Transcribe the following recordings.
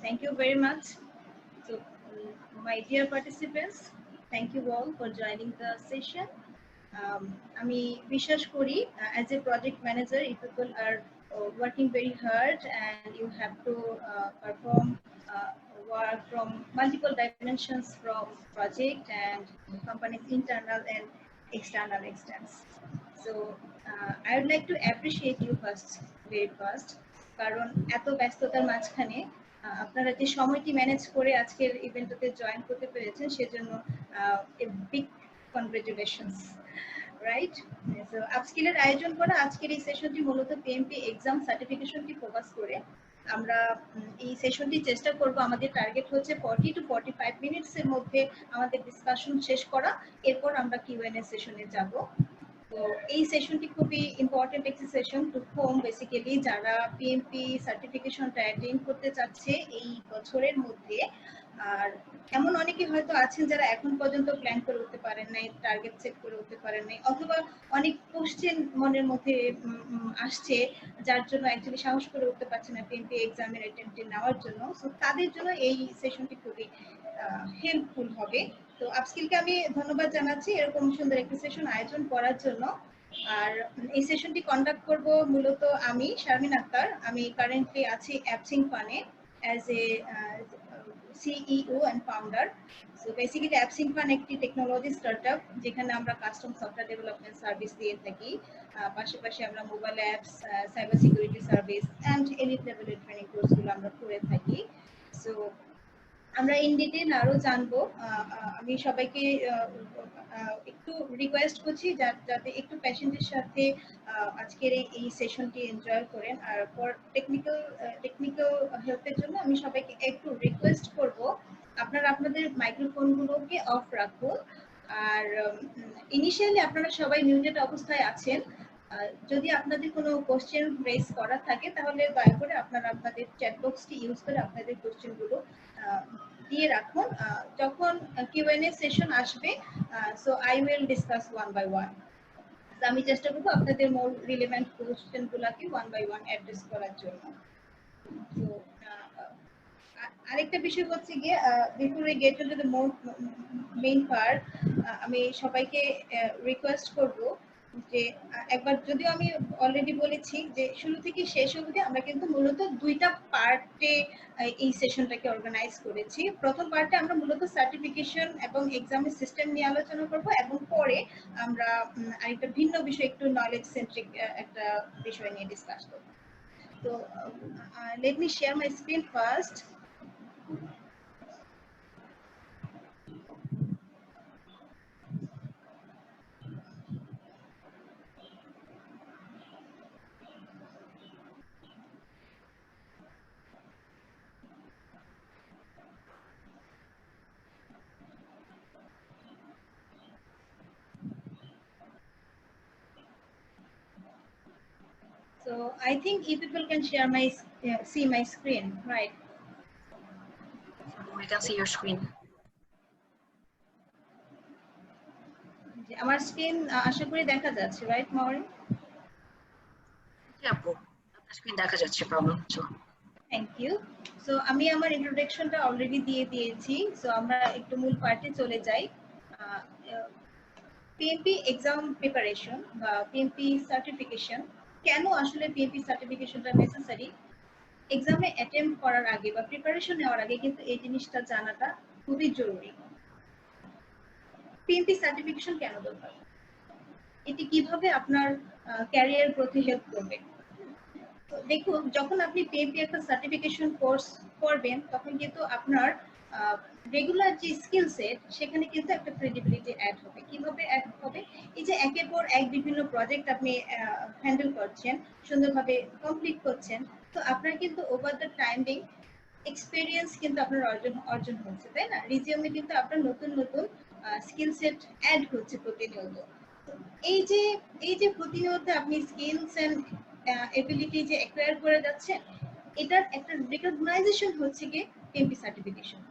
Thank you very much. So, my dear participants, thank you all for joining the session. আমি বিশ্বাস করি as a project manager, you people are working very hard and you have to perform work from multiple dimensions from project and company's internal and external extents. So I would like to appreciate you very first, কারণ এত ব্যস্ততার মাঝখানে আপনারা যে সময়টি manage করে আজকের ইভেন্টতে join করতে পেরেছেন সেজন্য বিগ কনগ্রাচুলেশনস, রাইট? সো আপস্কিলের আয়োজন করা আজকের এই সেশনটি মূলত পিএমপি এক্সাম সার্টিফিকেশনটি ফোকাস করে। আমরা এই সেশনটি চেষ্টা করব, আমাদের টার্গেট হচ্ছে 40 to 45 মিনিটস এর মধ্যে আমাদের ডিসকাশন শেষ করা, এরপর আমরা কিউএনএ সেশনে যাব। তো এই সেশনটি খুবই ইম্পর্টেন্ট একটি সেশন টু হোম বেসিক্যালি যারা পিএমপি সার্টিফিকেশনটা অ্যাটেইন করতে চাচ্ছে এই বছরের মধ্যে। আর এমন অনেকে হয়তো আছেন যারা এখন পর্যন্ত প্ল্যান করে উঠতে পারেন নাই, টার্গেট সেট করে উঠতে পারেন নাই, অথবা অনেক কোশ্চেন মনের মধ্যে আসছে যার জন্য অ্যাকচুয়ালি সাহস করে উঠতে পারছে না পিএমপি এক্সামের অ্যাটেম্পটে নেওয়ার জন্য। সো তাদের জন্য এই সেশনটি খুবই হেল্পফুল হবে। তো আপস্কিলকে আমি ধন্যবাদ জানাচ্ছি এরকম সুন্দর একটি সেশন আয়োজন করার জন্য। আর এই সেশনটি কন্ডাক্ট করব মূলত আমি শারমিন আক্তার। আমি কারেন্টলি আছি অ্যাপসিং ফানে as a CEO and founder. So basically Appsing fun একটি টেকনোলজি স্টার্টআপ যেখানে আমরা কাস্টম সফটওয়্যার ডেভেলপমেন্ট সার্ভিস দিয়ে থাকি। পাশাপাশি আমরা mobile apps, cyber security service and elite লেভেলের ট্রেনিং কোর্সগুলো আমরা করে থাকি। সো আমরা ইন ডিটেইল আরো জানবো। আমি সবাইকে একটু রিকোয়েস্ট করছি যাতে একটু প্যাশেন্টের সাথে আজকের এই সেশনটি এনজয় করেন। আর ফর টেকনিক্যাল হেল্পের জন্য আমি সবাইকে একটু রিকোয়েস্ট করব আপনারা আপনাদের মাইক্রোফোনগুলোকে অফ রাখুন। আর ইনিশিয়ালি আপনারা সবাই মিউটেড অবস্থায় আছেন। যদি আপনাদের কোনো কোশ্চেন রেজ করা থাকে তাহলে দয়া করে আপনারা আপনাদের চ্যাট বক্সটি ইউজ করে আপনাদের কোশ্চেনগুলো দিয়ে রাখুন। যখন কিউএনএ সেশন আসবে so I will discuss one by one. আমি চেষ্টা করব আপনাদের মোর রিলেভেন্ট কোশ্চেনগুলোকে ওয়ান বাই ওয়ান অ্যাড্রেস করার জন্য। তো আরেকটা বিষয় হচ্ছে গিয়ে before we get into the main part, আমি সবাইকে রিকোয়েস্ট করব যে একবার, যদিও আমি অলরেডি বলেছি যে শুরু থেকে শেষ অবধি আমরা কিন্তু মূলত দুইটা পার্টে এই সেশনটাকে অর্গানাইজ করেছি। প্রথম পার্টে আমরা মূলত সার্টিফিকেশন এবং এক্সামের সিস্টেম নিয়ে আলোচনা করব এবং পরে আমরা আরেকটা ভিন্ন বিষয়, একটু নলেজ সেন্ট্রিক একটা বিষয় নিয়ে ডিসকাস করব। তো let me share my screen first. So I think you people can share my see my screen, right? We can see your screen. আমার স্ক্রিন আশা করি দেখা যাচ্ছে, রাইট মাওরি? জি আপু, আপনার স্ক্রিন দেখা যাচ্ছে, প্রবলেম হচ্ছে না। Thank you. সো আমি আমার ইন্ট্রোডাকশনটা অলরেডি দিয়ে দিয়েছি। সো আমরা একটু মূল পার্টে চলে যাই। পিএমপি এক্সাম প্রিপারেশন বা পিএমপি সার্টিফিকেশন, কেন আসলে পিএমপি সার্টিফিকেশনটা নেসেসারি? এক্সামে অ্যাটেম্প করার আগে বা প্রিপারেশন নেওয়ার আগে কিন্তু এই জিনিসটা জানাটা খুবই জরুরি। পিএমপি সার্টিফিকেশন কেন দরকার? এটি কিভাবে আপনার ক্যারিয়ার গ্রোথে হেল্প করবে? দেখুন, যখন আপনি পিএমপি একটা সার্টিফিকেশন কোর্স করবেন তখন কিন্তু আপনার রেগুলার যে স্কিল সেট সেখানে কিন্তু একটা ক্রেডিবিলিটি অ্যাড হবে। কিভাবে অ্যাড হবে? এই যে একের পর এক বিভিন্ন প্রজেক্ট আপনি হ্যান্ডেল করছেন, সুন্দরভাবে কমপ্লিট করছেন, তো আপনার কিন্তু ওভার দ্য টাইমিং এক্সপেরিয়েন্স কিন্তু আপনার অর্জন হচ্ছে, তাই না? রিজিউমে কিন্তু আপনার নতুন নতুন স্কিল সেট অ্যাড হচ্ছে প্রতিনিয়ত। এই যে প্রতিনিয়ত আপনি স্কিলস এন্ড এবিলিটি যে অ্যাকোয়ার করে যাচ্ছেন, এটার একটা রিকগনাইজেশন হচ্ছে কি পিএমপি সার্টিফিকেশন।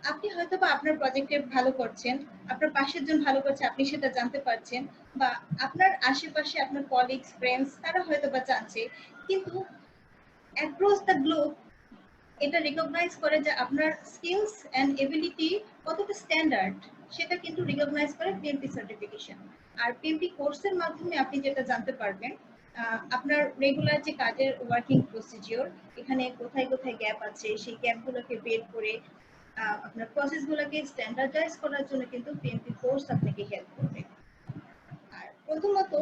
আপনি হয়তো বা আপনার প্রজেক্টে ভালো করছেন, আপনার পাশের জন ভালো করছে, আপনি সেটা জানতে পারছেন, বা আপনার আশেপাশে আপনার কলিগস, ফ্রেন্ডস তারা হয়তো বা জানছে, কিন্তু অ্যাক্রস দ্য গ্লোব এটা রিকগনাইজ করে যে আপনার স্কিলস এন্ড এবিলিটি কতটা স্ট্যান্ডার্ড, সেটা কিন্তু রিকগনাইজ করে পিএমপি সার্টিফিকেশন। আর পিএমপি কোর্সের মাধ্যমে আপনি যেটা জানতে পারবেন, আপনার রেগুলার যে কাজের ওয়ার্কিং প্রসিডিওর, এখানে কোথায় কোথায় গ্যাপ আছে সেই গ্যাপগুলোকে বের করে আপনার প্রসেসগুলোকে স্ট্যান্ডার্ডাইজ করার জন্য কিন্তু পিএমপি কোর্স আপনাকে হেল্প করবে। আর প্রথমত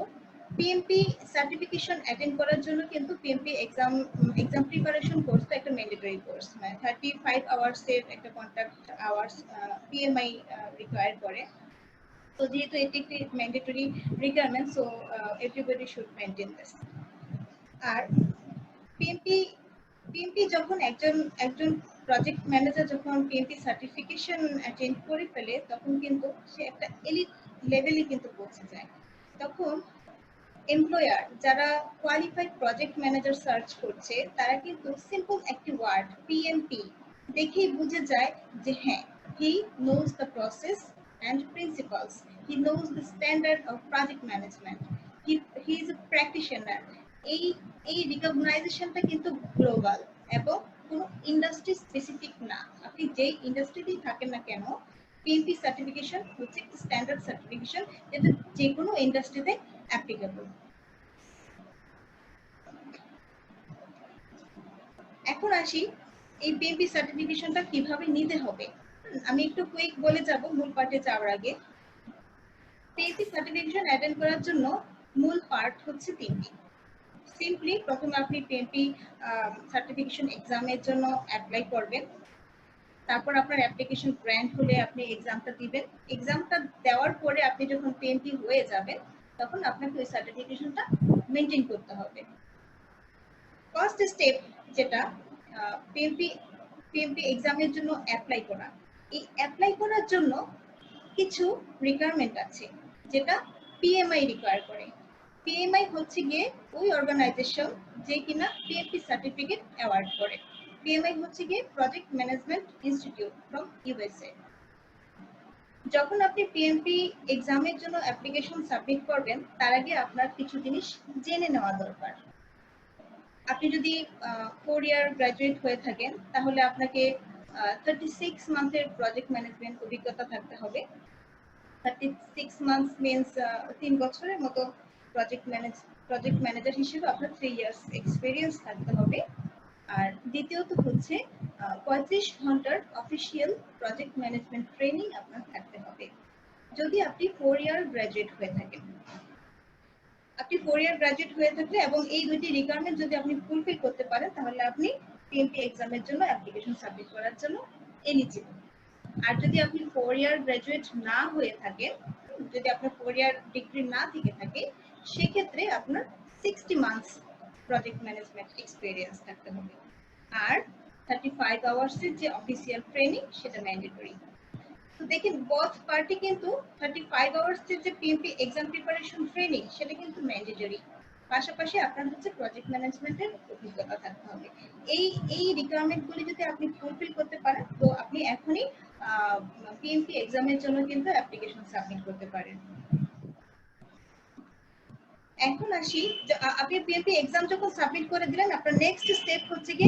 পিএমপি সার্টিফিকেশন অ্যাটেন্ড করার জন্য কিন্তু পিএমপি এক্সাম প্রিপারেশন কোর্সটা একটা ম্যান্ডেটরি কোর্স, মানে 35 আওয়ার্সের একটা কন্ট্যাক্ট আওয়ার্স পিএমআই রিকোয়ার করে। তো যেহেতু এটি একটি mandatory requirement, so everybody should maintain this. আর পিএমপি যখন একজন প্রজেক্ট ম্যানেজার যখন পিএমপি সার্টিফিকেশন অ্যাটেন্ড করে ফেলে, তখন কিন্তু সে একটা এলিট লেভেলে কিন্তু পৌঁছে যায়। তখন এমপ্লয়ার যারা কোয়ালিফাইড প্রজেক্ট ম্যানেজার সার্চ করছে, তারা কিন্তু সিম্পল একটি ওয়ার্ড পিএমপি দেখেই বুঝে যায় যে হ্যাঁ, he knows the process and principles, he knows the standard of project management, he is a practitioner. এই রিকগনাইজেশনটা কিন্তু গ্লোবাল এবং কোনো ইন্ডাস্ট্রি স্পেসিফিক না। আপনি যেই ইন্ডাস্ট্রিতেই থাকেন না কেন, পিএমপি সার্টিফিকেশন হচ্ছে একটা স্ট্যান্ডার্ড সার্টিফিকেশন, যেটা যে কোনো ইন্ডাস্ট্রিতে অ্যাপ্লিকেবল। এখন আসি এই পিএমপি সার্টিফিকেশনটা কিভাবে নিতে হবে। আমি একটু কুইক বলে যাব মূল পার্টে যাওয়ার আগে। পিএমপি সার্টিফিকেশন অ্যাটেন্ড করার জন্য মূল পার্ট হচ্ছে তিনটি। সিম্পলি প্রথমে আপনি পিএমপি সার্টিফিকেশন এক্সামের জন্য অ্যাপ্লাই করবেন। তারপর আপনার অ্যাপ্লিকেশন গ্র্যান্ট হলে আপনি এক্সামটা দিবেন। এক্সামটা দেওয়ার পরে আপনি যখন পিএমপি হয়ে যাবেন, তখন আপনাকে ওই সার্টিফিকেশনটা মেনটেন করতে হবে। ফার্স্ট স্টেপ যেটা পিএমপি এক্সামের জন্য অ্যাপ্লাই করা। এই অ্যাপ্লাই করার জন্য কিছু রিকোয়ারমেন্ট আছে যেটা পিএমআই রিকোয়ার করে। পিএমআই হচ্ছে গিয়ে ওই অর্গানাইজেশন যে কিনা পিএমপি সার্টিফিকেট অ্যাওয়ার্ড করে। পিএমআই হচ্ছে গিয়ে project management institute from USA. যখন আপনি পিএমপি এক্সামের জন্য অ্যাপ্লিকেশন সাবমিট করবেন, তার আগে আপনার কিছু জিনিস জেনে নেওয়া দরকার। আপনি যদি 4 ইয়ার গ্র্যাজুয়েট হয়ে থাকেন, তাহলে আপনাকে 36 মান্থের প্রজেক্ট ম্যানেজমেন্ট অভিজ্ঞতা থাকতে হবে। 36 মান্থস মিন্স 3 বছরের মতো প্রজেক্ট ম্যানেজার হিসেবে আপনার 3 ইয়ার্স এক্সপিরিয়েন্স থাকতে হবে। আর দ্বিতীয়ত হচ্ছে 35 ঘন্টার অফিসিয়াল প্রজেক্ট ম্যানেজমেন্ট ট্রেনিং আপনার থাকতে হবে, যদি আপনি 4 ইয়ার গ্র্যাজুয়েট হয়ে থাকেন। আপনি 4 ইয়ার গ্র্যাজুয়েট হয়ে থাকলে এবং এই দুটি রিকোয়ারমেন্ট যদি আপনি ফুলফিল করতে পারেন, তাহলে আপনি পিএমপি এক্সামের জন্য অ্যাপ্লিকেশন সাবমিট করার জন্য এলিজিবল। আর যদি আপনি 4 ইয়ার গ্র্যাজুয়েট না হয়ে থাকেন, যদি আপনার 4 ইয়ার ডিগ্রি না থেকে থাকে, সেক্ষেত্রে আপনার 60 মান্থস প্রজেক্ট ম্যানেজমেন্ট এক্সপিরিয়েন্স থাকতে হবে। আর 35 আওয়ার্সের যে অফিসিয়াল ট্রেনিং, সেটা ম্যান্ডেটরি। তো দেখেন বোথ পার্টি কিন্তু 35 আওয়ার্সের যে পিএমপি এক্সাম প্রিপারেশন ট্রেনিং, সেটা কিন্তু ম্যান্ডেটরি। পাশাপাশি আপনার হচ্ছে প্রজেক্ট ম্যানেজমেন্টের অভিজ্ঞতা থাকতে হবে। এই রিকোয়ারমেন্টগুলি যদি আপনি ফুলফিল করতে পারেন, তো আপনি এখনই পিএমপি এক্সামের জন্য কিন্তু অ্যাপ্লিকেশন সাবমিট করতে পারেন। এখন আসি, আপনি পিএমপি এক্সাম যখন সাবমিট করে দিলেন, আপনার নেক্সট স্টেপ হচ্ছে কি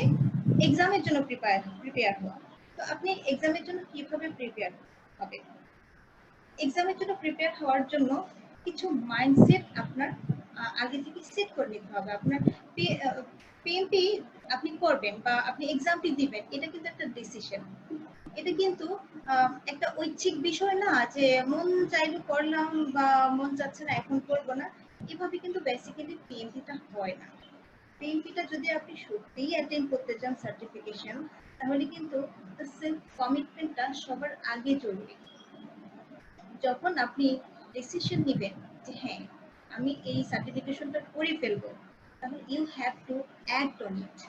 এক্সামের জন্য প্রিপেয়ার হওয়া। তো আপনি এক্সামের জন্য কিভাবে প্রিপেয়ার হবে? এক্সামের জন্য প্রিপেয়ার হওয়ার জন্য কিছু মাইন্ডসেট আপনার আগে থেকে সেট করে নিতে হবে। আপনার পিএমপি আপনি করবেন বা আপনি এক্সামটি দিবেন, এটা কিন্তু একটা ডিসিশন। এটা কিন্তু একটা ঐচ্ছিক বিষয় না যে মন চাইলে করলাম বা মন চাচ্ছে না এখন করবো না, এভাবে কিন্তু বেসিক্যালি পিএমপিটা হয় না। পিএমপিটা যদি আপনি সত্যিই অ্যাটেন্ড করতে চান সার্টিফিকেশন, তাহলে কিন্তু সেলফ কমিটমেন্টটা সবার আগে জরুরি। যখন আপনি ডিসিশন নেবেন যে হ্যাঁ আমি এই সার্টিফিকেশনটা করে ফেলবো, তাহলে you have to act on it.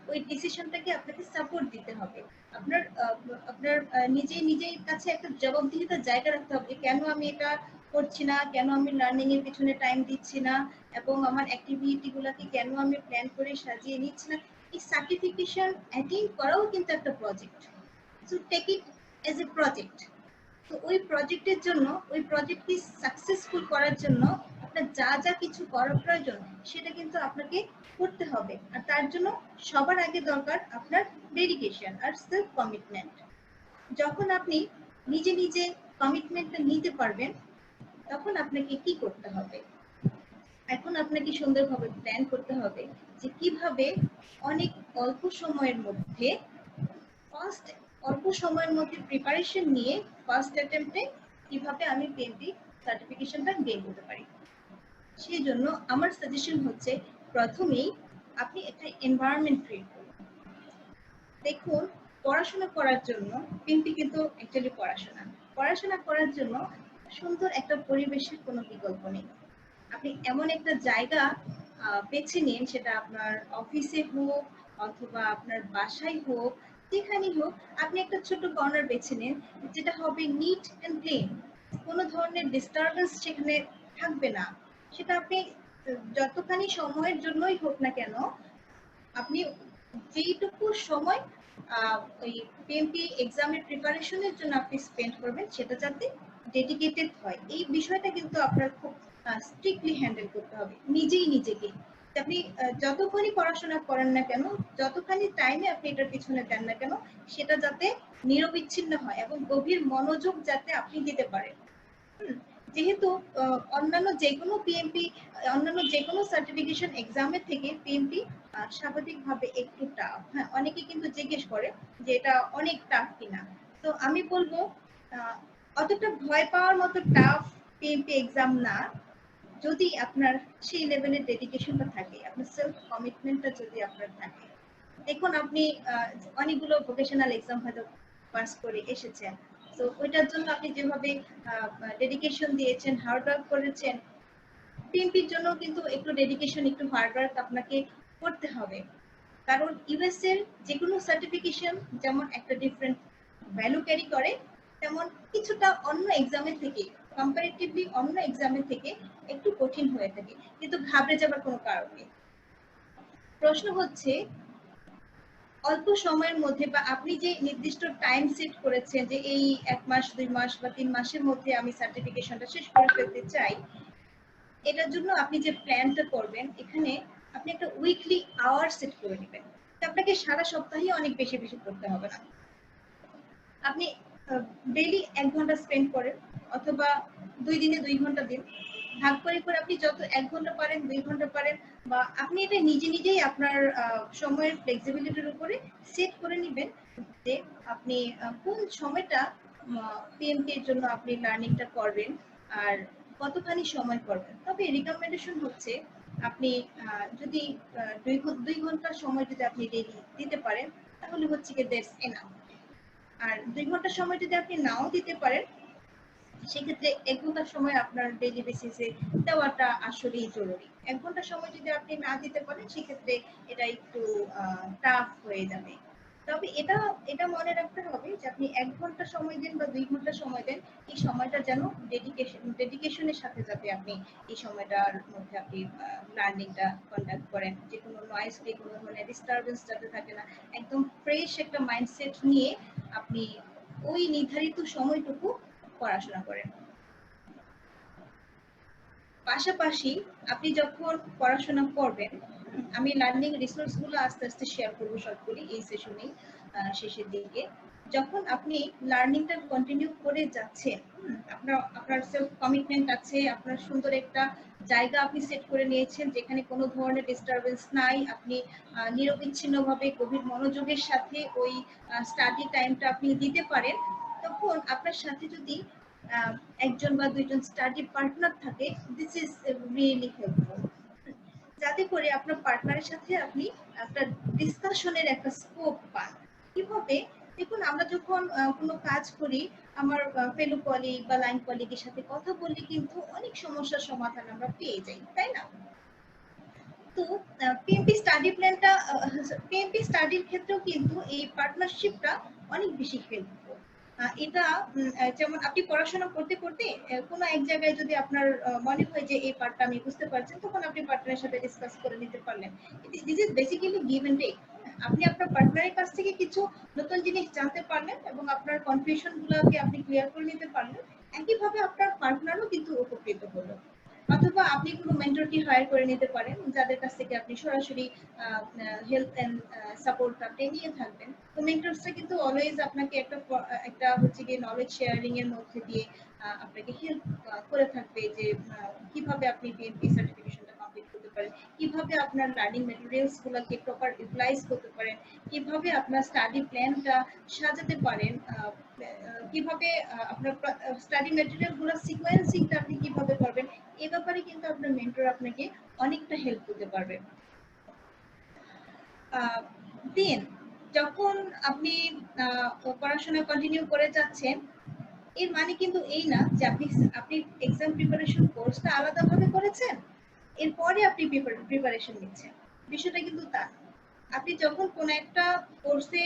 ওই ডিসিশনটাকে আপনাকে সাপোর্ট দিতে হবে। আপনার নিজের কাছে একটা জবাবদিহিতার জায়গা রাখতে হবে, কেন আমি এটা করছি না, কেন আমি লার্নিং এর পিছনে টাইম দিচ্ছি না, এবং আমার অ্যাক্টিভিটি গুলাকে কেন আমি প্ল্যান করে সাজিয়ে নিচ্ছি না। এই সার্টিফিকেশন অ্যাটেন্ড করাও কিন্তু একটা project, so take it as a project. তো ওই প্রজেক্টের জন্য, ওই প্রজেক্টকে সাকসেসফুল করার জন্য আপনার যা যা কিছু করার প্রয়োজন সেটা কিন্তু আপনাকে করতে হবে। আর তার জন্য সবার আগে দরকার আপনার ডেডিকেশন আর সেলফ কমিটমেন্ট। যখন আপনি নিজে নিজে কমিটমেন্টটা নিতে পারবেন তখন আপনাকে কি করতে হবে? এখন আপনাকে সুন্দরভাবে প্ল্যান করতে হবে যে কিভাবে অনেক অল্প সময়ের মধ্যে প্রিপারেশন নিয়ে ফার্স্ট অ্যাটেম্পটে কিভাবে আমি পিএমপি সার্টিফিকেশনটা গেইন করতে পারি। সেই জন্য আমার সাজেশন হচ্ছে প্রথমেই আপনি একটা এনভায়রনমেন্ট ক্রিয়েট করুন। দেখুন, পড়াশোনা করার জন্য পিএমপি কিন্তু অ্যাকচুয়ালি পড়াশোনা করার জন্য সুন্দর একটা পরিবেশের কোনো বিকল্প নেই। আপনি এমন একটা জায়গা বেছে নিন, সেটা আপনার অফিসে হোক অথবা আপনার বাসায় হোক, যেখানেই হোক, আপনি একটা ছোট কর্নার বেছে নিন যেটা হবে নিট অ্যান্ড ক্লিন। কোনো ধরনের ডিস্টারবেন্স সেখানে থাকবে না। সেটা আপনি যতখানি সময়ের জন্যই হোক না কেন, আপনি যেইটুকু সময় ওই পিএমপি এক্সামের প্রিপারেশনের জন্য আপনি স্পেন্ড করবেন সেটা যাতে ডেডিকেটেড হয়। এই বিষয়টা কিন্তু আপনার খুব স্ট্রিক্টলি হ্যান্ডেল করতে হবে নিজেই নিজেকে। আপনি যতক্ষণই পড়াশোনা করেন না কেন, যতখানি টাইমে আপনি এটার পিছনে দেন না কেন, সেটা যাতে নিরবিচ্ছিন্ন হয় এবং গভীর মনোযোগ যাতে আপনি দিতে পারেন। যেহেতু অন্যান্য যে কোনো সার্টিফিকেশন এক্সামের থেকে পিএমপি স্বাভাবিকভাবে একটু টাফ। হ্যাঁ, অনেকে কিন্তু জিজ্ঞেস করে যে এটা অনেক টাফ কিনা। তো আমি বলবো অতটা ভয় পাওয়ার মতো টাফ পিএমপি এক্সাম না, যদি আপনার সেই লেভেলের ডেডিকেশনটা থাকে, আপনার সেলফ কমিটমেন্টটা যদি আপনার থাকে। দেখুন, আপনি অনেকগুলো ভোকেশনাল এক্সাম হয়তো পাস করে এসেছেন, তো ওইটার জন্য আপনি যেভাবে ডেডিকেশন দিয়েছেন, হার্ড ওয়ার্ক করেছেন, পিএমপির জন্য কিন্তু একটু ডেডিকেশন, একটু হার্ড ওয়ার্ক আপনাকে করতে হবে। কারণ ইউএস এর যে কোনো সার্টিফিকেশন যেমন একটা ডিফারেন্ট ভ্যালু ক্যারি করে, তেমন কিছুটা অন্য এক্সামের থেকে, কম্পারেটিভলি অন্য এক্সামের থেকে একটু কঠিন হয়ে থাকে। কিন্তু ঘাবড়ে যাবার কোনো কারণ নেই। প্রশ্ন হচ্ছে অল্প সময়ের মধ্যে, বা আপনি যে নির্দিষ্ট টাইম সেট করেছেন যে এই 1 মাস 2 মাস বা 3 মাসের মধ্যে আমি সার্টিফিকেশনটা শেষ করে ফেলতে চাই, এটার জন্য আপনি যে প্ল্যানটা করবেন, এখানে আপনি একটা উইকলি আওয়ার সেট করে নেবেন। আপনাকে সারা সপ্তাহে অনেক বেশি বেশি করতে হবে না। আপনি ডেইলি 1 ঘন্টা স্পেন্ড করেন অথবা 2 দিনে 2 ঘন্টা দিন, ভাগ করে করে আপনি যত 1 ঘন্টা পারেন 2 ঘন্টা পারেন, বা আপনি এটা নিজে নিজেই আপনার সময়ের ফ্লেক্সিবিলিটির উপরে সেট করে নেবেন যে আপনি কোন সময়টা পিএমপি এর জন্য আপনি লার্নিংটা করবেন আর কতখানি সময় করবেন। তবে রিকমেন্ডেশন হচ্ছে আপনি যদি 2 ঘন্টা সময় যদি আপনি ডেইলি দিতে পারেন তাহলে হচ্ছে কি দ্যাটস এনাফ। আর 2 ঘন্টা সময় যদি আপনি নাও দিতে পারেন, সেক্ষেত্রে 1 ঘন্টা সময় আপনার ডেইলি বেসিসে দেওয়াটা আসলেই জরুরি। 1 ঘন্টা সময় যদি আপনি না দিতে পারেন, সেক্ষেত্রে এটা একটু টাফ হয়ে যাবে। তবে এটা মনে রাখতে হবে যে আপনি 1 ঘন্টা সময় দেন বা 2 ঘন্টা সময় দেন, এই সময়টা যেন ডেডিকেশনের সাথে যাতে আপনি এই সময়টার মধ্যে আপনি লার্নিংটা কন্ডাক্ট করেন। যে কোনো নয়েজ ফ্রি, কোনো ধরনের ডিস্টারবেন্স যাতে থাকে না, একদম ফ্রেশ একটা মাইন্ডসেট নিয়ে আপনি ওই নির্ধারিত সময়টুকু পড়াশোনা করেন। পাশাপাশি আপনি যখন পড়াশোনা করবেন, আমি লার্নিং রিসোর্স গুলো আস্তে আস্তে শেয়ার করবো সবগুলি এই সেশনে শেষের দিকে। যখন আপনি লার্নিংটা কন্টিনিউ করে যাচ্ছেন, আপনার সেলফ কমিটমেন্ট আছে, আপনার সুন্দর একটা জায়গা আপনি সেট করে নিয়েছেন যেখানে কোনো ধরনের ডিস্টারবেন্স নাই, আপনি নিরবিচ্ছিন্নভাবে গভীর মনোযোগের সাথে ওই স্টাডি টাইমটা আপনি দিতে পারেন, তখন আপনার সাথে যদি একজন বা দুইজন স্টাডি পার্টনার থাকে, দিস ইজ রিয়েলি হেল্পফুল। যাতে করে আপনার পার্টনারের সাথে আপনি একটা ডিসকাশনের একটা স্কোপ পান। কিভাবে? দেখুন, আমরা যখন কোনো কাজ করি, আমার ফেলো কলিগ বা লাইন কলিগের সাথে কথা বললে কিন্তু অনেক সমস্যার সমাধান আমরা পেয়ে যাই, তাই না? তো পিএমপি স্টাডির ক্ষেত্রেও কিন্তু এই পার্টনারশিপটা অনেক বেশি হেল্পফুল। এটা যেমন আপনি পড়াশোনা করতে করতে কোনো এক জায়গায় যদি আপনার মনে হয় যে এই পার্টটা আমি বুঝতে পারছেন, তখন আপনি পার্টনারের সাথে ডিসকাস করে নিতে পারলেন। This is basically give and take. আপনি আপনার পার্টনারের কাছ থেকে কিছু নতুন জিনিস জানতে পারলেন এবং আপনার কনফিউশন গুলোকে আপনি ক্লিয়ার করে নিতে পারলেন। একইভাবে আপনার পার্টনারও কিন্তু উপকৃত হলো। অথবা আপনি কোনো মেন্টরকে হায়ার করে নিতে পারেন যাদের কাছ থেকে আপনি সরাসরি হেল্প এন্ড সাপোর্ট আপনি নিয়ে থাকবেন। তো মেন্টরসরা কিন্তু অলওয়েজ আপনাকে একটা হচ্ছে গিয়ে নলেজ শেয়ারিং এর মধ্যে দিয়ে আপনাকে হেল্প করে থাকবে যে কিভাবে আপনি পিএমপি সার্টিফিকেশনটা কমপ্লিট করতে পারেন, কিভাবে আপনার লার্নিং ম্যাটেরিয়ালস গুলোকে প্রপার ইউটিলাইজ করতে পারেন, কিভাবে আপনার স্টাডি প্ল্যানটা সাজাতে পারেন, কিভাবে আপনার স্টাডি ম্যাটেরিয়াল গুলো সিকোয়েন্সিংটা আপনি কিভাবে করবেন, এই ব্যাপারে কিন্তু আপনার মেন্টর আপনাকে অনেকটা হেল্প করতে পারবে। দেন যখন আপনি পড়াশোনা কন্টিনিউ করে যাচ্ছেন, এর মানে কিন্তু এই না যে আপনি এক্সাম প্রিপারেশন কোর্সটা আলাদাভাবে করেছেন এরপরে আপনি প্রিপারেশন নিচ্ছেন, বিষয়টা কিন্তু তা। আপনি যখন কোন একটা কোর্সে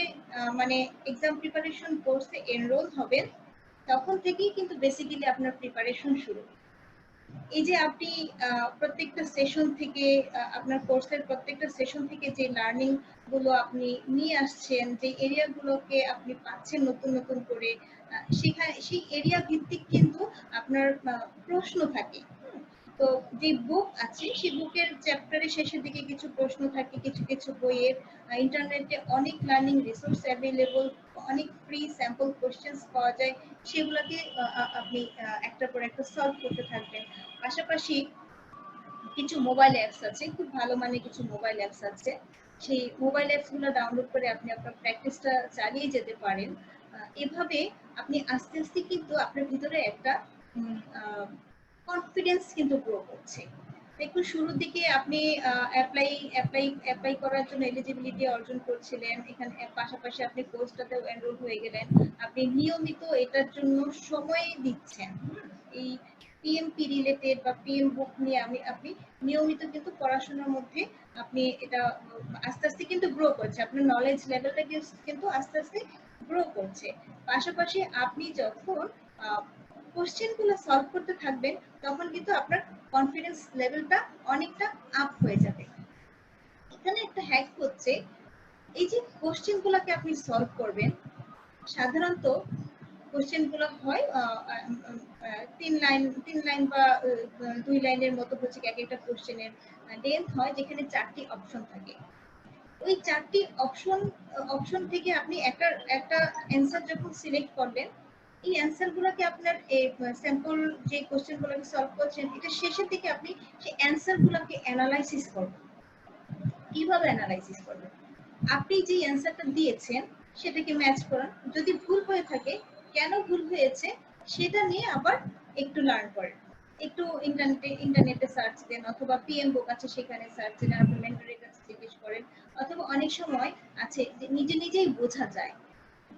মানে এক্সাম প্রিপারেশন কোর্সে এনরোল হবেন তখন থেকেই কিন্তু বেসিক্যালি আপনার প্রিপারেশন শুরু। এই যে আপনি প্রত্যেকটা সেশন থেকে আপনার কোর্সের প্রত্যেকটা সেশন থেকে যে লার্নিং গুলো আপনি নিয়ে আসছেন, যে এরিয়াগুলোকে আপনি পাচ্ছেন নতুন নতুন করে, সেখানে সেই এরিয়া ভিত্তিক কিন্তু আপনার প্রশ্ন থাকে। তো যে বুক আছে সেই বুকের চ্যাপ্টারের শেষের দিকে কিছু প্রশ্ন থাকে, কিছু কিছু বইয়ের, ইন্টারনেটে অনেক লার্নিং রিসোর্স অ্যাভেলেবল, অনেক ফ্রি স্যাম্পল কোশ্চেন্স পাওয়া যায়, সেগুলোকে আপনি একটার পর একটা সলভ করতে থাকবেন। পাশাপাশি কিছু মোবাইল অ্যাপস আছে, খুব ভালো মানের কিছু মোবাইল অ্যাপস আছে, সেই মোবাইল অ্যাপস গুলো ডাউনলোড করে আপনি আপনার প্র্যাকটিসটা চালিয়ে যেতে পারেন। এভাবে আপনি আস্তে আস্তে কিন্তু আপনার ভিতরে একটা কনফিডেন্স কিন্তু গ্রো করছে। দেখুন শুরুর দিকে আপনি অ্যাপ্লাই করার জন্য এলিজিবিলিটি অর্জন করছিলেন, এখানে পাশাপাশি আপনি কোর্সটাতেও এনরোল হয়ে গেলেন, আপনি নিয়মিত এটার জন্য সময় দিচ্ছেন। এই পিএমপি রিলেটেড বা পিএম বুক নিয়ে আপনি নিয়মিত কিন্তু পড়াশোনার মধ্যে আপনি এটা আস্তে আস্তে কিন্তু গ্রো করছে, আপনার নলেজ লেভেলটা কিন্তু আস্তে আস্তে গ্রো করছে। পাশাপাশি আপনি যখন কোশ্চেন গুলো সলভ করতে থাকবেন তখন কিন্তু আপনার কনফিডেন্স লেভেলটা অনেকটা আপ হয়ে যাবে। এখানে একটা হ্যাক হচ্ছে, এই যে কোশ্চেন গুলোকে আপনি সলভ করবেন, সাধারণত কোশ্চেন গুলো হয় 3 লাইন বা 2 লাইনের মতো হচ্ছে এক একটা কোশ্চেনের লেন্থ হয়, যেখানে 4টি অপশন থাকে। ওই 4টি অপশন থেকে আপনি একটা অ্যান্সার যখন সিলেক্ট করবেন, এই অ্যান্সার গুলোকে আপনার এই স্যাম্পল যে কোশ্চেন গুলোকে সলভ করছেন এটা শেষের দিকে আপনি সেই অ্যান্সার গুলোকে অ্যানালাইসিস করবেন। কিভাবে অ্যানালাইসিস করবেন? আপনি যে অ্যান্সারটা দিয়েছেন সেটাকে ম্যাচ করান, যদি ভুল হয়ে থাকে কেন ভুল হয়েছে সেটা নিয়ে আবার একটু লার্ন করেন, একটু ইন্টারনেটে সার্চ দেন, অথবা পিএম বুক আছে সেখানে সার্চ দেন, আপনি মেন্টরের কাছে জিজ্ঞেস করেন, অথবা অনেক সময় আছে যে নিজে নিজেই বোঝা যায়।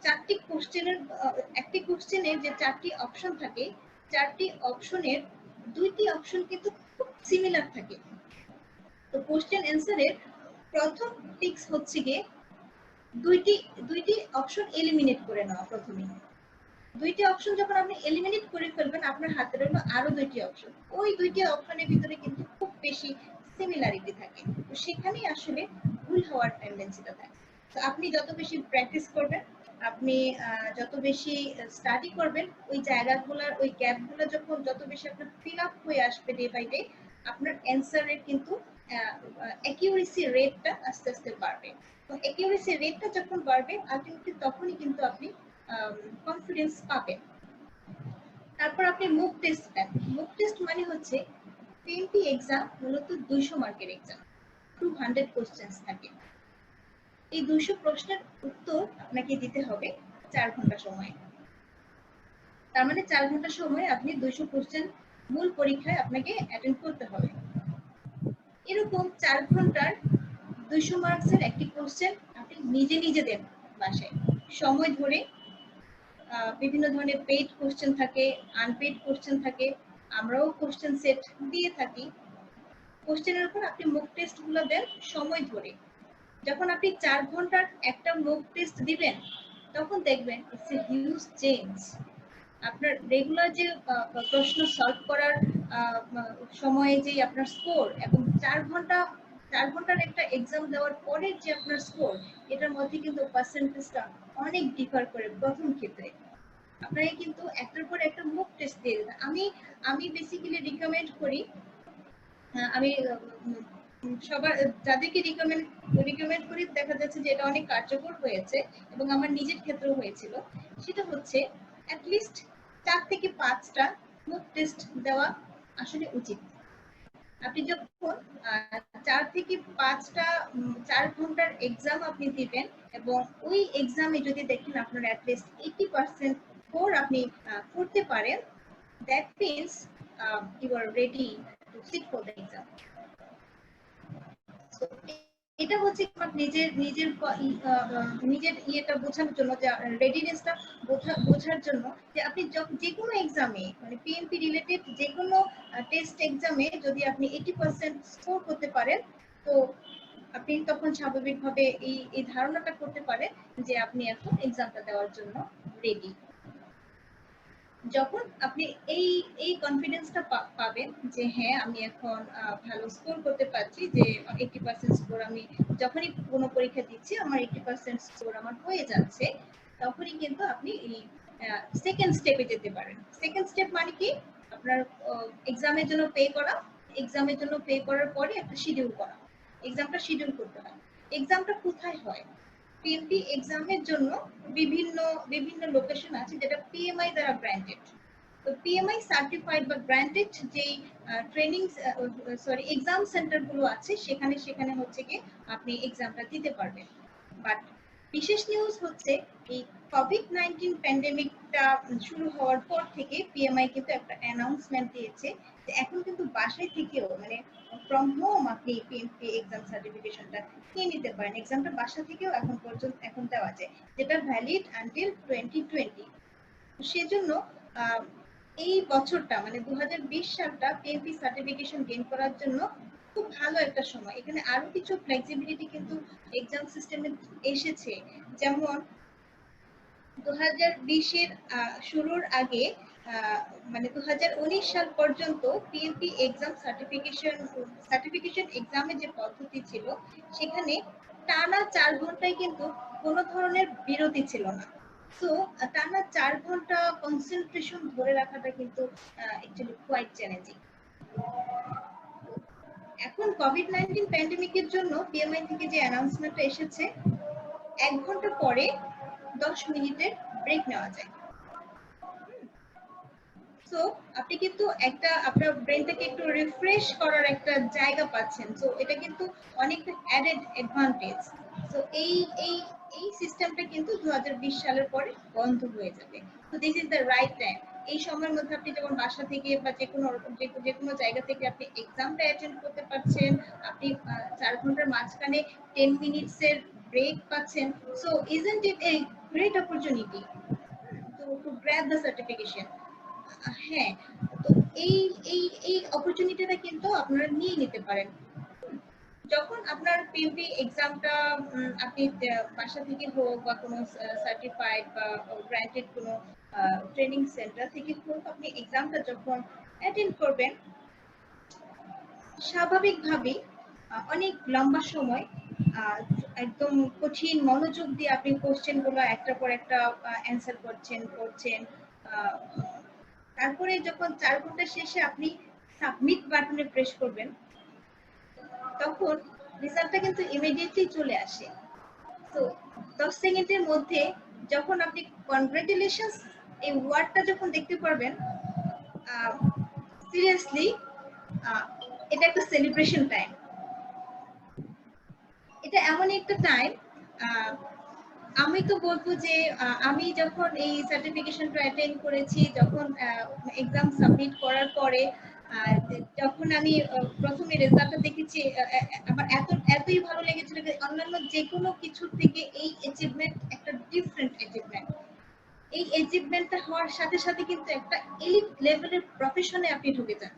4টি কোশ্চেনের একটি কোশ্চেনের যে 4টি অপশন থাকে, 4টি অপশনের 2টি অপশন কিন্তু খুব সিমিলার থাকে। তো কোশ্চেন অ্যান্সারের প্রথম টিপস হচ্ছে গিয়ে দুইটি অপশন এলিমিনেট করে নেওয়া। প্রথমেই 2টি অপশন যখন আপনি এলিমিনেট করে ফেলবেন, আপনার হাতে রইল আরো 2টি অপশন, ওই 2টি অপশনের ভিতরে কিন্তু খুব বেশি সিমিলারিটি থাকে, তো সেখানেই আসলে ভুল হওয়ার টেন্ডেন্সিটা থাকে। তো আপনি যত বেশি প্র্যাকটিস করবেন, আপনি যত বেশি স্টাডি করবেন, ওই জায়গাগুলোর ওই গ্যাপগুলো যত বেশি আপনার ফিল আপ হয়ে আসবে ডে বাই ডে, আপনার অ্যান্সারের কিন্তু অ্যাকিউরেসি রেটটা আস্তে আস্তে বাড়বে। তো অ্যাকিউরেসি রেটটা যখন বাড়বে আলটিমেটলি তখনই কিন্তু আপনি কনফিডেন্স পাবেন। তারপর আপনি মুক টেস্ট দেন। মুক টেস্ট মানে হচ্ছে পিএমপি এক্সাম মূলত 200 মার্কের এক্সাম, 200 কোশ্চেন্স থাকে। এই 200 প্রশ্নের উত্তর আপনাকে দিতে হবে 4 ঘন্টা সময়ে। তার মানে 4 ঘন্টা সময়ে আপনি 200 কোশ্চেন মূল পরীক্ষায় আপনাকে অ্যাটেন্ড করতে হবে। এরকম 4 ঘন্টার 200 মার্কসের একটি কোশ্চেন আপনি নিজে নিজে দেন বাসায়, সময় ধরে। বিভিন্ন ধরনের পেইড কোশ্চেন থাকে, আনপেইড কোশ্চেন থাকে, আমরাও কোশ্চেন সেট দিয়ে থাকি। কোশ্চেনের উপর আপনি মুক টেস্ট গুলো দেন সময় ধরে। যখন আপনি 4 ঘন্টার একটা মুক টেস্ট দিবেন তখন দেখবেন ইটস এ হিউজ চেঞ্জ। আপনার রেগুলার যে প্রশ্ন সলভ করার সময়ে যে আপনার স্কোর এবং 4 ঘন্টার একটা এক্সাম দেওয়ার পরে যে আপনার স্কোর, এটার মধ্যে কিন্তু পার্সেন্টেজটা অনেক ডিফার করে। প্রথম ক্ষেত্রে আপনাকে কিন্তু একটার পর একটা মুক টেস্ট দিয়ে দেবেন। আমি বেসিক্যালি রিকমেন্ড করি আমি সবার যাদেরকে রিকমেন্ড করি দেখা যাচ্ছে যে এটা অনেক কার্যকর হয়েছে এবং আমার নিজের ক্ষেত্রেও হয়েছিল। সেটা হচ্ছে অ্যাটলিস্ট 4 থেকে 5টা মুক টেস্ট দেওয়া আসলে উচিত। আপনি যখন 4 থেকে 5টা 4 ঘন্টার এক্সাম আপনি দিবেন এবং ওই এক্সামে যদি দেখেন আপনার অ্যাটলিস্ট 80% স্কোর আপনি করতে পারেন, that means you are ready to sit for the exam. এটা হচ্ছে আমার নিজের ইয়েটা বোঝানোর জন্য, যে রেডিনেসটা বোঝার জন্য, যে আপনি যে কোনো এক্সামে মানে পিএমপি রিলেটেড যে কোনো টেস্ট এক্সামে যদি আপনি 80% স্কোর করতে পারেন, তো আপনি তখন স্বাভাবিকভাবে এই ধারণাটা করতে পারেন যে আপনি এখন এক্সামটা দেওয়ার জন্য রেডি। যখন আপনি এই কনফিডেন্সটা পাবেন যে হ্যাঁ আমি এখন ভালো স্কোর করতে পারছি, যে 80% স্কোর আমি যখনই কোনো পরীক্ষা দিচ্ছি আমার 80% স্কোর আমার হয়ে যাচ্ছে, তখনই কিন্তু আপনি এই সেকেন্ড স্টেপে যেতে পারেন। সেকেন্ড স্টেপ মানে কি, আপনার এক্সামের জন্য পে করা, এক্সামের জন্য পে করার পরে একটা শিডিউল করা, এক্সামটা শিডিউল করতে হয়। এক্সামটা কোথায় হয়? পিএমপি এক্সামের জন্য বিভিন্ন লোকেশন আছে যেটা পিএমআই দ্বারা গ্র্যান্টেড। তো পিএমআই সার্টিফাইড বা গ্র্যান্টেড যেই ট্রেনিং এক্সাম সেন্টার গুলো আছে সেখানে হচ্ছে কি আপনি এক্সামটা দিতে পারবেন। বাট বিশেষ নিউজ হচ্ছে এই কোভিড-19 প্যান্ডেমিকটা শুরু হওয়ার পর থেকে পিএমআই কিন্তু একটা অ্যানাউন্সমেন্ট দিয়েছে যে এখন কিন্তু বাসায় থেকেও মানে ফ্রম হোম আপনি পিএমপি এক্সাম সার্টিফিকেশনটা নিয়ে নিতে পারেন। এক্সামটা বাসা থেকেও এখন দেওয়া যায়, যেটা ভ্যালিড আনটিল 2020। সেজন্য এই বছরটা মানে 2020 সালটা পিএমপি সার্টিফিকেশন গেইন করার জন্য খুব ভালো একটা সময়। এখানে আরো কিছু ফ্লেক্সিবিলিটি কিন্তু এক্সাম সিস্টেমে এসেছে, যেমন 2020 এর শুরুর আগে মানে 2019 সাল পর্যন্ত পিএমপি এক্সাম সার্টিফিকেশন এক্সামের যে পদ্ধতি ছিল সেখানে টানা 4 ঘন্টায় কিন্তু কোনো ধরনের বিরতি ছিল না। তো টানা 4 ঘন্টা কনসেন্ট্রেশন ধরে রাখাটা কিন্তু অ্যাকচুয়ালি কোয়াইট চ্যালেঞ্জিং। এখন কোভিড-19 প্যান্ডেমিকের জন্য পিএমআই থেকে যে অ্যানাউন্সমেন্টটা এসেছে 1 ঘন্টা পরে 10 মিনিটের ব্রেক নেওয়া যায়। সো আপনি কিন্তু একটা আপনার ব্রেনটাকে একটু রিফ্রেশ করার একটা জায়গা পাচ্ছেন। সো এটা কিন্তু অনেকটা অ্যাডেড অ্যাডভান্টেজ। সো এই সিস্টেমটা কিন্তু 2020 সালের পরে বন্ধ হয়ে যাবে। So this is the right time. এই সময়ের মধ্যে আপনি যখন বাসা থেকে বা যে কোনো জায়গা থেকে আপনি এক্সামটা অ্যাটেন্ড করতে পারছেন, আপনি 4 ঘন্টার মাঝখানে 10 মিনিটসের ব্রেক পাচ্ছেন। So isn't it a great opportunity to grab the certification? হ্যাঁ, তো এই এই এই অপরচুনিটিটা কিন্তু আপনারা নিয়ে নিতে পারেন। যখন আপনার পিএমপি এক্সামটা আপনি বাসা থেকে হোক বা কোনো সার্টিফাইড বা গ্র্যান্টেড কোনো ট্রেনিং সেন্টার থেকে হোক, আপনি এক্সামটা যখন অ্যাটেন্ড করবেন স্বাভাবিকভাবেই অনেক লম্বা সময় একদম কঠিন মনোযোগ দিয়ে আপনি কোশ্চেনগুলো একটার পর একটা অ্যান্সার করছেন। তারপরে যখন 4 ঘন্টা শেষে আপনি সাবমিট বাটনে প্রেস করবেন, তখন রেজাল্টটা কিন্তু ইমিডিয়েটলি চলে আসে। তো 10 সেকেন্ডের মধ্যে যখন আপনি কনগ্রাচুলেশনস এই ওয়ার্ডটা যখন দেখতে পারবেন, সিরিয়াসলি এটা একটা সেলিব্রেশন টাইম। এটা এমন একটা টাইম, আমি তো বলবো যে আমি যখন এই সার্টিফিকেশনটা অ্যাটেন্ড করেছি, যখন এক্সাম সাবমিট করার পরে যখন আমি প্রথমে রেজাল্টটা দেখেছি, আমার এতই ভালো লেগেছিল যে অন্যান্য যে কোনো কিছু থেকে এই অ্যাচিভমেন্ট একটা ডিফারেন্ট অ্যাচিভমেন্ট। এই অ্যাচিভমেন্টটা হওয়ার সাথে সাথে কিন্তু একটা এলিট লেভেলের প্রফেশনে আপনি ঢুকে যান।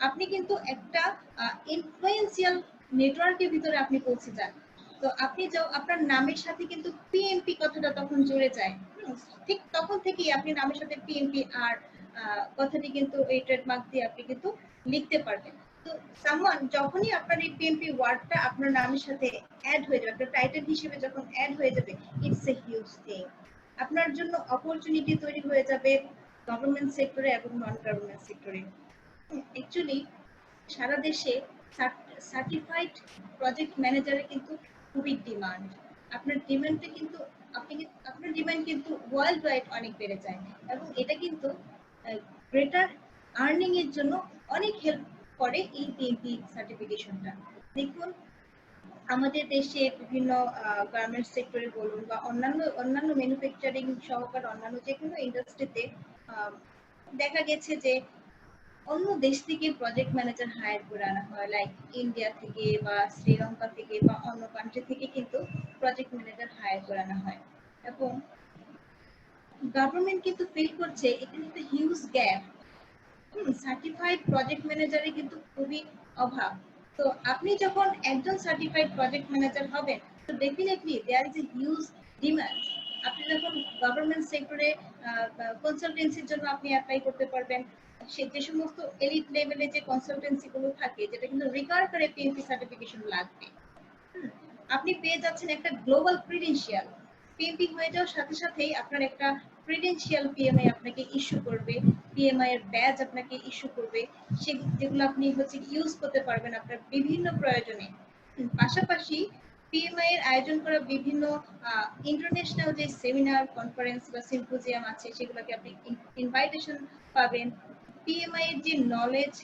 আপনি কিন্তু একটা ইনফ্লুয়েন্সিয়াল নেটওয়ার্কের ভিতরে আপনি পৌঁছে যান। তো আপনি আপনার নামের সাথে কিন্তু পিএমপি কথাটা তখন জুড়ে যায়। ঠিক তখন থেকেই আপনি নামের সাথে পিএমপি আর কথাটি কিন্তু এই ট্রেডমার্ক দিয়ে আপনি কিন্তু লিখতে পারবেন। তো সামওয়ান যখনই আপনার এই পিএমপি ওয়ার্ডটা আপনার নামের সাথে অ্যাড হয়ে যাবে, আপনার টাইটেল হিসেবে যখন অ্যাড হয়ে যাবে, ইটস এ হিউজ থিং। আপনার জন্য অপরচুনিটি তৈরি হয়ে যাবে গভর্নমেন্ট সেক্টরে এবং নন গভর্নমেন্ট সেক্টরে। অ্যাকচুয়ালি সারা দেশে সার্টিফাইড প্রজেক্ট ম্যানেজারের কিন্তু খুবই ডিমান্ড। আপনার ডিমান্ডটা কিন্তু আপনার ডিমান্ড কিন্তু ওয়ার্ল্ড ওয়াইড অনেক বেড়ে যায়, এবং এটা কিন্তু গ্রেটার আর্নিং এর জন্য অনেক হেল্প করে এই পিএমপি সার্টিফিকেশনটা। দেখুন, আমাদের দেশে বিভিন্ন গার্মেন্টস সেক্টরে বলুন বা অন্যান্য ম্যানুফ্যাকচারিং সহকার অন্যান্য যে কোনো ইন্ডাস্ট্রিতে দেখা গেছে যে অন্য দেশ থেকে প্রজেক্ট ম্যানেজার হায়ার করে আনা হয়, লাইক ইন্ডিয়া থেকে বা শ্রীলঙ্কা থেকে বা অন্য কান্ট্রি থেকে কিন্তু প্রজেক্ট ম্যানেজার হায়ার করে আনা হয়। এবং গভর্নমেন্ট কিন্তু ফিল করছে এখানে একটা হিউজ গ্যাপ, সার্টিফাইড প্রজেক্ট ম্যানেজারের কিন্তু খুবই অভাব। তো আপনি যখন একজন সার্টিফাইড প্রজেক্ট ম্যানেজার হবেন, তো definitely there is a huge demand. আপনি যখন গভর্নমেন্ট সেক্টরে কনসালটেন্সির জন্য আপনি অ্যাপ্লাই করতে পারবেন, যে সমস্ত এলিট লেভেলে যে কনসালটেন্সি গুলো থাকে যেটা কিন্তু রিকোয়ার করে পিএমপি সার্টিফিকেশন লাগবে, আপনি পেয়ে যাচ্ছেন একটা গ্লোবাল ক্রিডেনশিয়াল। পিএমপি হয়ে যাওয়ার সাথে সাথেই আপনার একটা ক্রিডেনশিয়াল পিএমআই আপনাকে ইস্যু করবে, পিএমআই এর ব্যাজ আপনাকে ইস্যু করবে, যেগুলো আপনি হচ্ছে ইউজ করতে পারবেন আপনার বিভিন্ন প্রয়োজনে। পাশাপাশি পিএমআই এর আয়োজন করা বিভিন্ন ইন্টারন্যাশনাল যে সেমিনার, কনফারেন্স বা সিম্পোজিয়াম আছে সেগুলোকে আপনি ইনভাইটেশন পাবেন। পিএমআই এর যে নলেজ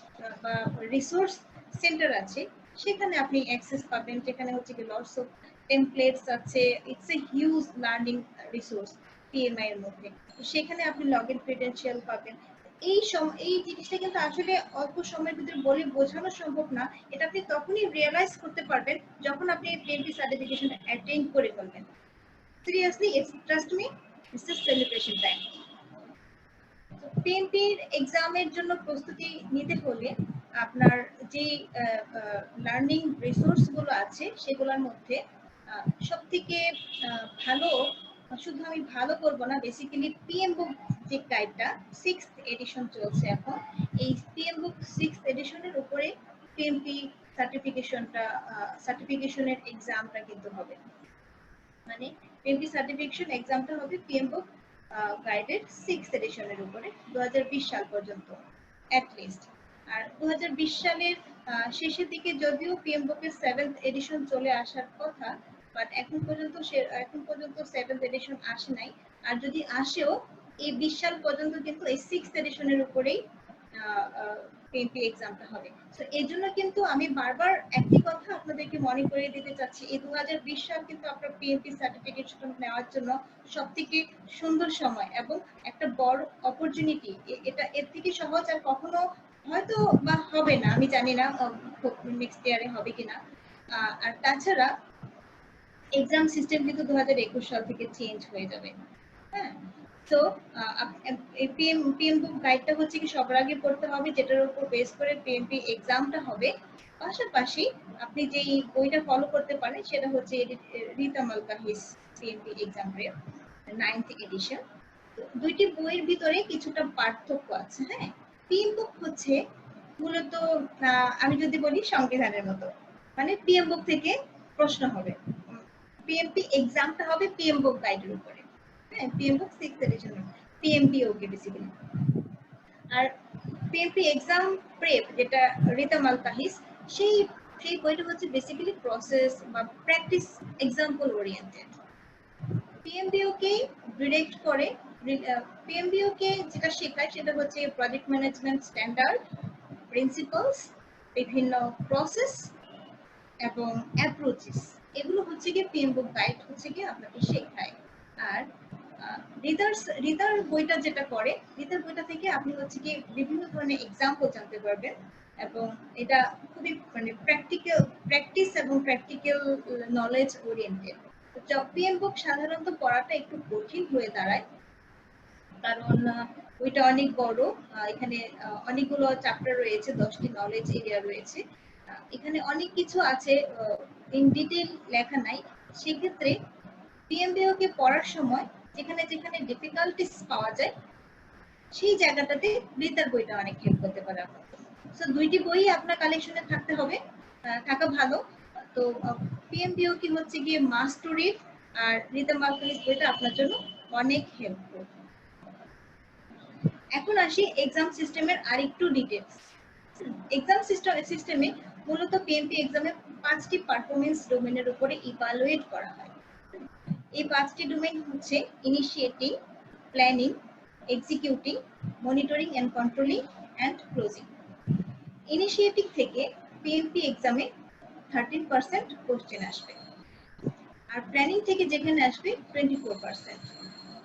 বা রিসোর্স সেন্টার আছে সেখানে আপনি অ্যাক্সেস পাবেন, যেখানে হচ্ছে কি লটস অফ টেমপ্লেটস আছে। It's a huge learning resource PMI এর মধ্যে। সেখানে আপনি লগইন ক্রেডেনশিয়াল পাবেন। এই জিনিসটা কিন্তু আসলে অল্প সময়ের ভিতরে বলে বোঝানো সম্ভব না। এটা আপনি তখনই রিয়েলাইজ করতে পারবেন যখন আপনি পিএমপি সার্টিফিকেশন অ্যাটেইন করে ফেলবেন। Seriously, trust me, this is celebration time. পিএমপির এক্সামের জন্য প্রস্তুতি নিতে হলে আপনার যে লার্নিং রিসোর্স গুলো আছে সেগুলোর মধ্যে সবথেকে ভালো, শুধু আমি ভালো করবো না, বেসিক্যালি পিএম বুক যে গাইডটা 6th এডিশন চলছে এখন, এই পিএম বুক 6th এডিশনের উপরে পিএমপি সার্টিফিকেশনের এক্সামটা কিন্তু হবে। মানে পিএমপি সার্টিফিকেশন এক্সামটা হবে পিএম বুক গাইডেড 6th এডিশনের উপরে 2020 সাল পর্যন্ত অ্যাটলিস্ট। আর 2020 সালের শেষের দিকে যদিও পিএম বুকের 7th এডিশন চলে আসার কথা, বাট এখন পর্যন্ত 7th এডিশন আসে নাই। আর যদি আসেও এই 20 সাল পর্যন্ত কিন্তু এই 6th এডিশনের উপরেই পিএমপি এক্সামটা হবে। তো এই জন্য কিন্তু আমি বারবার একই কথা আপনাদেরকে মনে করিয়ে দিতে চাচ্ছি, এই 2020 সাল কিন্তু আপনার পিএমপি সার্টিফিকেশন নেওয়ার জন্য সবথেকে সুন্দর সময় এবং একটা বড় অপরচুনিটি। এটা এর থেকে সহজ আর কখনো হয়তো বা হবে না, আমি জানি না নেক্সট ইয়ারে হবে কিনা। আর তাছাড়া এক্সাম সিস্টেম কিন্তু 2021 সাল থেকে চেঞ্জ হয়ে যাবে। হ্যাঁ, তো পিএম বুক গাইডটা হচ্ছে কি সবার আগে পড়তে হবে, যেটার উপর বেস করে পিএমপি এক্সামটা হবে। পাশাপাশি আপনি যেই বইটা ফলো করতে পারেন সেটা হচ্ছে Rita Mulcahy's PMP exam prep 9th edition. দুইটি বইয়ের ভিতরে কিছুটা পার্থক্য আছে। হ্যাঁ, পিএম বুক হচ্ছে মূলত আমি যদি বলি সংবিধানের মতো, মানে পিএম বুক থেকে প্রশ্ন হবে, পিএমপি এক্সামটা হবে পিএম বুক গাইডের উপরে। হ্যাঁ, পিএম বুক 6th এডিশন, পিএমপিওকে বেসিক্যালি। আর পিএমপি এক্সাম প্রেপ যেটা রিতা মালকাহিস, সেই বইটা হচ্ছে বেসিক্যালি প্রসেস বা প্র্যাকটিস এক্সাম্পল ওরিয়েন্টেড। পিএমবিওকে ডিরেক্ট করে, পিএমবিওকে যেটা শেখায় সেটা হচ্ছে প্রজেক্ট ম্যানেজমেন্ট স্ট্যান্ডার্ড, প্রিন্সিপালস, বিভিন্ন প্রসেস এবং অ্যাপ্রোচেস। এগুলো হচ্ছে কি পিএম বুক গাইড হচ্ছে কি আপনাকে শেখায়। আর রিতার বইটা যেটা করে, রিতার বইটা থেকে আপনি হচ্ছে কি বিভিন্ন ধরনের এক্সাম্পল জানতে পারবেন, এবং এটা খুবই মানে প্র্যাকটিস এবং প্র্যাকটিক্যাল নলেজ ওরিয়েন্টেড। পিএম বুক সাধারণত পড়াটা একটু কঠিন হয়ে দাঁড়ায়, কারণ ওইটা অনেক বড়। এখানে অনেকগুলো চ্যাপ্টার রয়েছে, 10টি নলেজ এরিয়া রয়েছে। এখানে অনেক কিছু আছে, ইন ডিটেইল লেখা নাই। সেক্ষেত্রে পিএমবিও কে পড়ার সময় যেখানে যেখানে ডিফিকাল্টিস পাওয়া যায় সেই জায়গাটাতে রিতার বইটা অনেক হেল্প করতে পারে আপনাকে। সো দুইটি বই আপনার কালেকশনে থাকতে হবে, থাকা ভালো। তো পিএমবিও কি হচ্ছে গিয়ে মাস্ট টু রিড, আর রিতা মালকাহিস বইটা আপনার জন্য অনেক হেল্পফুল। এখন আসি এক্সাম সিস্টেমের আরেকটু ডিটেইলস। এক্সাম সিস্টেমে মূলত পিএমপি এক্সামে 5টি পারফরমেন্স ডোমেনের উপরে ইভালুয়েট করা হয়। এই 5টি ডোমেন হচ্ছে initiating, planning, executing, monitoring and controlling and closing. Initiating থেকে পিএমপি এক্সামে 13% কোশ্চেন আসবে, আর প্ল্যানিং থেকে যেখানে আসবে 24%,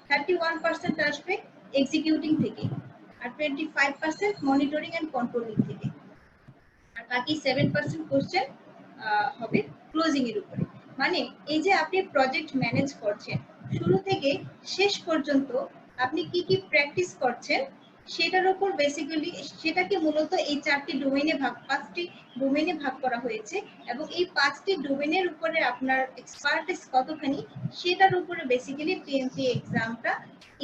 31% আসবে এক্সিকিউটিং থেকে, আর 25% মনিটরিং এন্ড কন্ট্রোলিং থেকে, আর বাকি 7% কোশ্চেন হবে ক্লোজিং এর উপরে। মানে এই যে আপনি প্রজেক্ট ম্যানেজ করছেন, শুরু থেকে শেষ পর্যন্ত আপনি কি কি প্র্যাকটিস করছেন সেটার উপর বেসিক্যালি, সেটাকে মূলত এই 5টি ডোমেইনে ভাগ করা হয়েছে, এবং এই 5টি ডোমেইনের উপরে আপনার এক্সপার্টিস কতখানি সেটার উপরে বেসিক্যালি পিএমপি এক্সামটা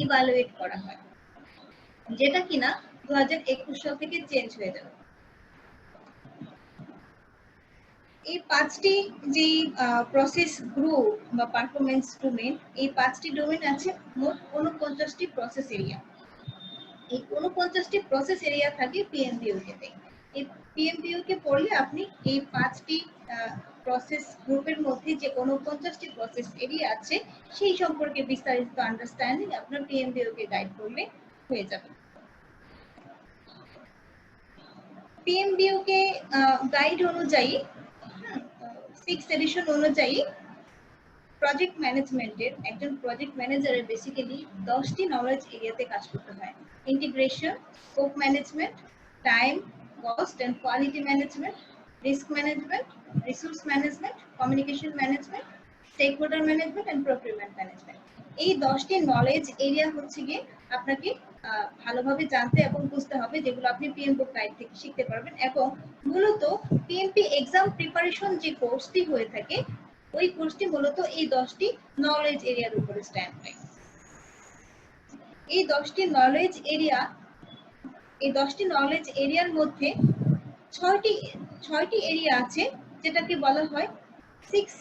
ইভালুয়েট করা হয়, যেটা কিনা 2021 সাল থেকে চেঞ্জ হয়ে যাবে। এই 5টি যে প্রসেস গ্রুপ বা পারফরম্যান্স ডোমেন, এই 5টি ডোমেন আছে মোট 49টি প্রসেস এরিয়া। এই 49টি প্রসেস এরিয়া থাকে পিএমবিওকে তে। এই পিএমবিওকে পড়লে আপনি এই 5টি প্রসেস গ্রুপের মধ্যে যে 49টি প্রসেস এরিয়া আছে সেই সম্পর্কে বিস্তারিত আন্ডারস্ট্যান্ডিং আপনার পিএমবিওকে গাইড করলে হয়ে যাবে। পিএমবিওকে গাইড অনুযায়ী 6th এডিশন অনুযায়ী প্রজেক্ট ম্যানেজমেন্টের একজন প্রজেক্ট ম্যানেজারের বেসিক্যালি 10টি নলেজ এরিয়াতে কাজ করতে হয়: integration, scope management, time, cost and quality management, risk management, resource management, communication management, stakeholder management and procurement management. এই 10টি নলেজ এরিয়া হচ্ছে গিয়ে আপনাকে ভালোভাবে জানতে এবং বুঝতে হবে, যেগুলো আপনি পিএমবি গাইড থেকে শিখতে পারবেন। এবং মূলত পিএমপি এক্সাম প্রিপারেশন যে কোর্সটি হয়ে থাকে, ওই কোর্সটি মূলত এই 10টি নলেজ এরিয়ার উপরে স্ট্যান্ড হয়। এই 10টি নলেজ এরিয়ার মধ্যে 6টি এরিয়া আছে যেটাকে বলা হয় 6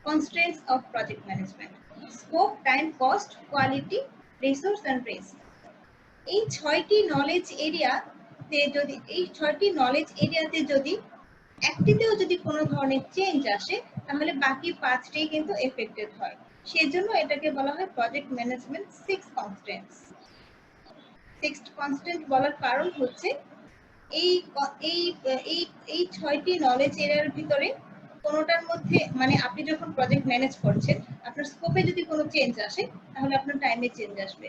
constraints of project management: scope, time, cost, quality, resource and risk। এই 6টি নলেজ এরিয়াতে যদি একটিতেও যদি কোনো ধরনের চেঞ্জ আসে, তাহলে বাকি 5টি কিন্তু এফেক্টেড হয়। সেজন্য এটাকে বলা হয় প্রজেক্ট ম্যানেজমেন্ট 6 কনস্ট্যান্টস। 6 কনস্ট্যান্ট বলার কারণ হচ্ছে এই 6টি নলেজ এরিয়ার ভিতরে কোনোটার মধ্যে, মানে আপনি যখন প্রজেক্ট ম্যানেজ করছেন, আপনার স্কোপে যদি কোনো চেঞ্জ আসে তাহলে আপনার টাইমে চেঞ্জ আসবে,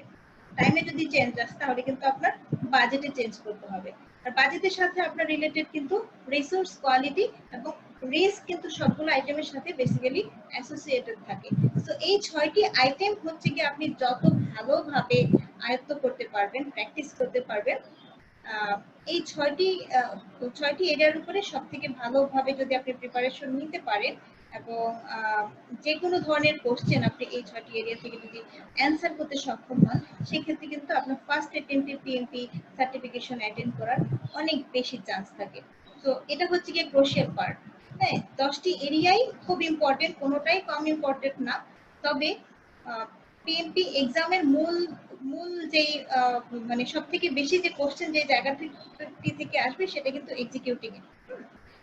টাইমে যদি চেঞ্জ আসে তাহলে কিন্তু আপনার বাজেটে চেঞ্জ করতে হবে, আর বাজেটের সাথে আপনার রিলেটেড কিন্তু রিসোর্স, কোয়ালিটি এবং রিস্ক কিন্তু সবগুলো আইটেমের সাথে বেসিক্যালি অ্যাসোসিয়েটেড থাকে। সো এই 6টি আইটেম হচ্ছে কি আপনি যত ভালোভাবে আয়ত্ত করতে পারবেন, প্র্যাকটিস করতে পারবেন, এই 6টি এরিয়ার উপরে সবথেকে ভালোভাবে যদি আপনি প্রিপারেশন নিতে পারেন এবং যে কোনো ধরনের কোশ্চেন আপনি এই 6টি এরিয়া থেকে যদি অ্যান্সার করতে সক্ষম হন, সেক্ষেত্রে কিন্তু আপনার ফার্স্ট অ্যাটেম্পটে পিএমপি সার্টিফিকেশন অ্যাটেন্ড করার অনেক বেশি চান্স থাকে। তো এটা হচ্ছে কি ক্রুশিয়াল পার্ট। হ্যাঁ, 10টি এরিয়াই খুব ইম্পর্টেন্ট, কোনোটাই কম ইম্পর্টেন্ট না। তবে পিএমপি এক্সামের মূল যে মানে সবথেকে বেশি যে কোশ্চেন যে জায়গা থেকে আসবে সেটা কিন্তু এক্সিকিউটিং এ।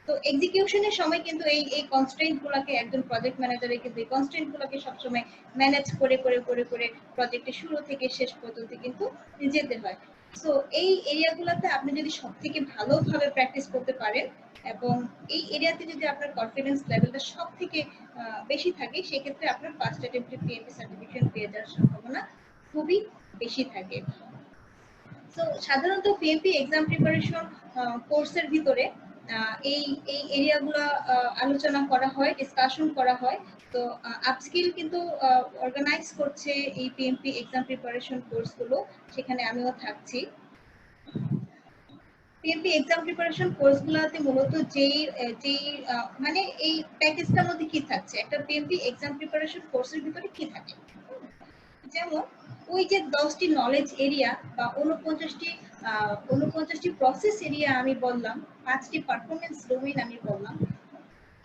তো এক্সিকিউশনের সময় কিন্তু এই কনস্ট্রেন্ট গুলোকে একজন প্রজেক্ট ম্যানেজারের কিন্তু এই কনস্ট্রেন্ট গুলোকে সবসময় ম্যানেজ করে প্রজেক্টের শুরু থেকে শেষ পর্যন্ত কিন্তু যেতে হয়। সো এই এরিয়াগুলোতে আপনি যদি সবথেকে ভালোভাবে প্র্যাকটিস করতে পারেন এবং এই এরিয়াতে যদি আপনার কনফিডেন্স লেভেলটা সবথেকে বেশি থাকে, সেক্ষেত্রে আপনার ফার্স্ট অ্যাটেম্পটে পিএমপি সার্টিফিকেশন পেয়ে যাওয়ার সম্ভাবনা খুবই বেশি থাকে। সো সাধারণত পিএমপি এক্সাম প্রিপারেশন কোর্সের ভিতরে এই এরিয়াগুলো আলোচনা করা হয়, ডিসকাশন করা হয়। তো আপস্কিল কিন্তু অর্গানাইজ করছে এই পিএমপি এক্সাম প্রিপারেশন কোর্সগুলো, সেখানে আমিও থাকছি। পিএমপি এক্সাম প্রিপারেশন কোর্সগুলোতে মূলত যেই মানে এই প্যাকেজটার মধ্যে কি থাকছে, একটা পিএমপি এক্সাম প্রিপারেশন কোর্সের ভিতরে কি থাকে, যেমন ওই যে 10টি নলেজ এরিয়া বা 49টি প্রসেস এরিয়া আমি বললাম, 5টি পারফরম্যান্স ডোমেইন আমি বললাম,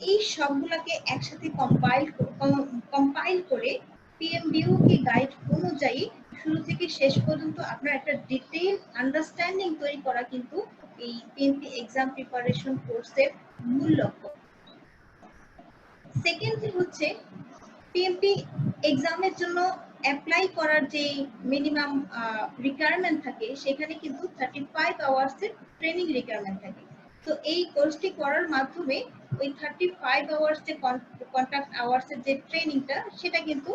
এই সবগুলোকে একসাথে কম্পাইল করে পিএমবিওকে গাইড অনুযায়ী শুরু থেকে শেষ পর্যন্ত আপনার একটা ডিটেইল আন্ডারস্ট্যান্ডিং তৈরি করা কিন্তু এই পিএমপি এক্সাম প্রিপারেশন কোর্সের মূল লক্ষ্য। সেকেন্ডলি হচ্ছে পিএমপি এক্সামের জন্য অ্যাপ্লাই করার যে মিনিমাম রিকোয়ারমেন্ট থাকে সেখানে কিন্তু 35 আওয়ার্সের ট্রেনিং রিকোয়ারমেন্ট থাকে। তো এই কোর্সটি করার মাধ্যমে ওই 35 আওয়ার্স যে কন্ট্যাক্ট আওয়ার্সের যে ট্রেনিংটা সেটা কিন্তু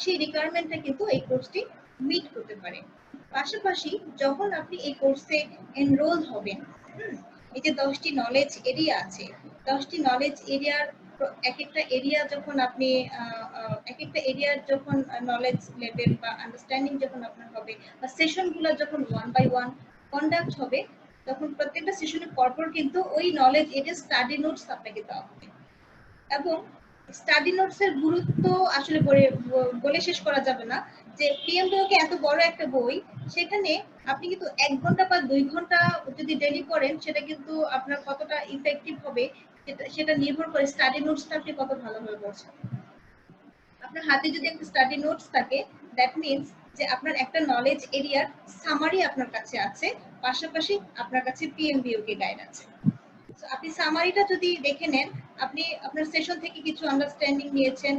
সেই রিকোয়ারমেন্টটা কিন্তু এই কোর্সটি মিট করতে পারে। পাশাপাশি যখন আপনি এই কোর্সে এনরোল হবেন, এই যে 10টি নলেজ এরিয়া আছে, 10টি নলেজ এরিয়ার এক একটা এরিয়া যখন আপনি এক একটা এরিয়ার যখন নলেজ লেভেল বা আন্ডারস্ট্যান্ডিং যখন আপনার হবে বা সেশনগুলো যখন 1 বাই 1 কন্ডাক্ট হবে, তখন প্রত্যেকটা সেশনের পরপর কিন্তু ওই নলেজ এটা স্টাডি নোটস আপনাকে দেওয়া হবে। এবং স্টাডি নোটস এর গুরুত্ব আসলে বলে শেষ করা যাবে না। যে পিএমবিওকে এত বড় একটা বই, সেখানে আপনি কিন্তু 1 ঘন্টা বা 2 ঘন্টা যদি ডেলি পড়েন সেটা কিন্তু আপনার কতটা ইফেক্টিভ হবে সেটা নির্ভর করে স্টাডি নোটসটা আপনি কত ভালোভাবে পড়ছেন। আপনার হাতে যদি একটা স্টাডি নোটস থাকে, দ্যাট মিন্স যে আপনার একটা নলেজ এরিয়ার সামারি আপনার কাছে আছে, পাশাপাশি আপনার কাছে পিএমবিওকে গাইড আছে। তো আপনি সামারিটা যদি দেখে নেন, আপনি আপনার সেশন থেকে কিছু আন্ডারস্ট্যান্ডিং নিয়েছেন,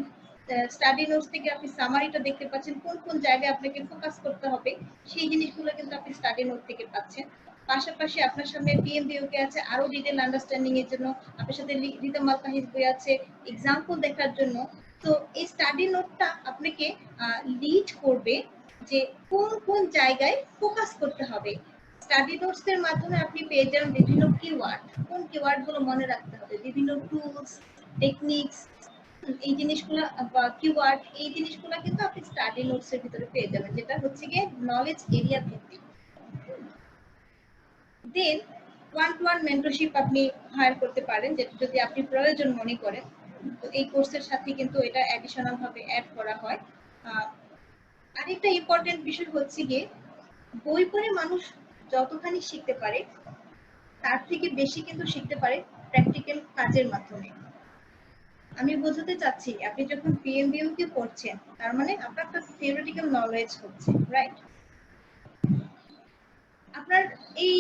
স্টাডি নোটস থেকে আপনি সামারিটা দেখতে পাচ্ছেন, কোন কোন জায়গায় আপনাকে ফোকাস করতে হবে সেই জিনিসগুলো কিন্তু আপনি স্টাডি নোট থেকে পাচ্ছেন। পাশাপাশি আপনার সামনে পিএমবিওকে আছে আরো ডিটেইল আন্ডারস্ট্যান্ডিং এর জন্য, আপনার সাথে রিদম আল তাহিজ বই আছে এক্সাম্পল দেখার জন্য। তো এই স্টাডি নোটটা আপনাকে লিড করবে যে কোন কোন জায়গায় ফোকাস করতে হবে। স্টাডি নোটস এর মাধ্যমে আপনি পেয়ে যাবেন বিভিন্ন কিওয়ার্ড, কোন কিওয়ার্ড গুলো মনে রাখতে হবে, বিভিন্ন টুলস, টেকনিক্স, এই জিনিসগুলো বা কিওয়ার্ড, এই জিনিসগুলো কিন্তু আপনি স্টাডি নোটস এর ভিতরে পেয়ে যাবেন, যেটা হচ্ছে গিয়ে নলেজ এরিয়া ভিত্তিক। দেন ওয়ান টু ওয়ান মেন্টরশিপ আপনি হায়ার করতে পারেন, যেটা যদি আপনি প্রয়োজন মনে করেন। তো এই কোর্সের সাথে কিন্তু এটা অ্যাডিশনাল ভাবে অ্যাড করা হয়। আরেকটা ইম্পর্টেন্ট বিষয় হচ্ছে গিয়ে বই পড়ে মানুষ যতখানি শিখতে পারে তার থেকে বেশি কিন্তু শিখতে পারে প্র্যাকটিক্যাল কাজের মাধ্যমে। আমি বোঝাতে চাচ্ছি, আপনি যখন পিএমবিও কে পড়ছেন তার মানে আপনার একটা থিওরিটিক্যাল নলেজ হচ্ছে, রাইট? আপনার এই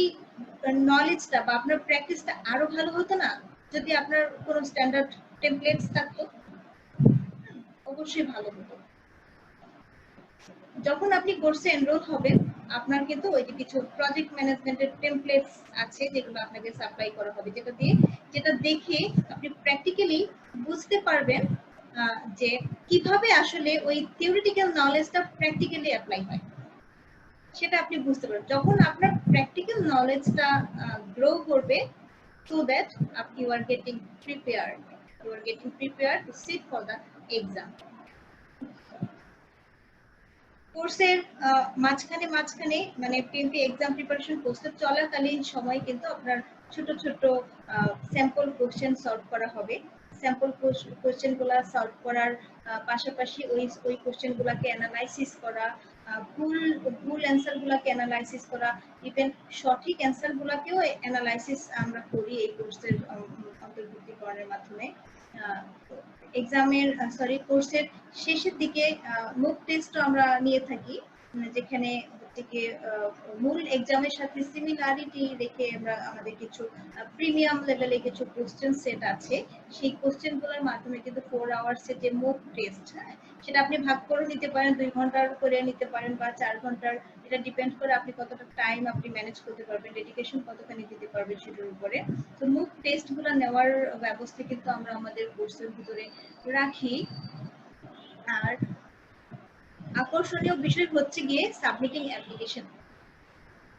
নলেজটা বা আপনার প্র্যাকটিসটা আরো ভালো হতো না যদি আপনার কোনো স্ট্যান্ডার্ড টেমপ্লেটস থাকতো? অবশ্যই ভালো হতো। যখন আপনি কোর্সে এনরোল হবেন, আপনার কিন্তু ওই যে কিছু প্রজেক্ট ম্যানেজমেন্টের টেমপ্লেটস আছে যেগুলো আপনাকে সাপ্লাই করা হবে, যেটা দেখে আপনি প্র্যাকটিক্যালি বুঝতে পারবেন যে কিভাবে আসলে ওই থিওরিটিক্যাল নলেজটা প্র্যাকটিক্যালি অ্যাপ্লাই হয়, সেটা আপনি বুঝতে পারবেন যখন আপনার প্র্যাকটিক্যাল নলেজটা গ্রো করবে, so that you are getting prepared to sit for the exam. কোর্সের মাঝখানে মানে পিএমপি এক্সাম প্রিপারেশন কোর্সের চলাকালীন সময় কিন্তু আপনার ছোট ছোট স্যাম্পল কোশ্চেন সলভ করা হবে। স্যাম্পল কোশ্চেনগুলো সলভ করার পাশাপাশি ওই কোশ্চেনগুলোকে অ্যানালাইসিস করা, ভুল অ্যান্সারগুলোকে অ্যানালাইসিস করা, ইভেন সঠিক অ্যান্সারগুলোকেও অ্যানালাইসিস আমরা করি এই কোর্সের অন্তর্ভুক্তিকরণের মাধ্যমে। কোর্সের শেষের দিকে মক টেস্ট আমরা নিয়ে থাকি, যেখানে থেকে মূল এক্সামের সাথে সিমিলারিটি রেখে আমরা আমাদের কিছু প্রিমিয়াম লেভেলে কিছু কোশ্চেন সেট আছে, সেই কোশ্চেনগুলোর মাধ্যমে কিন্তু 4 আওয়ার্সের যে মক টেস্ট, হ্যাঁ, সেটা আপনি ভাগ করে নিতে পারেন, 2 ঘন্টার করে নিতে পারেন বা 4 ঘন্টার, এটা ডিপেন্ড করে আপনি কতটা টাইম আপনি ম্যানেজ করতে পারবেন, ডেডিকেশন কতখানি দিতে পারবেন সেটার উপরে। তো মক টেস্টগুলো নেওয়ার ব্যবস্থা কিন্তু আমরা আমাদের কোর্সের ভিতরে রাখি। আর আকর্ষণীয় বিষয় হচ্ছে গিয়ে সাবমিটিং অ্যাপ্লিকেশন।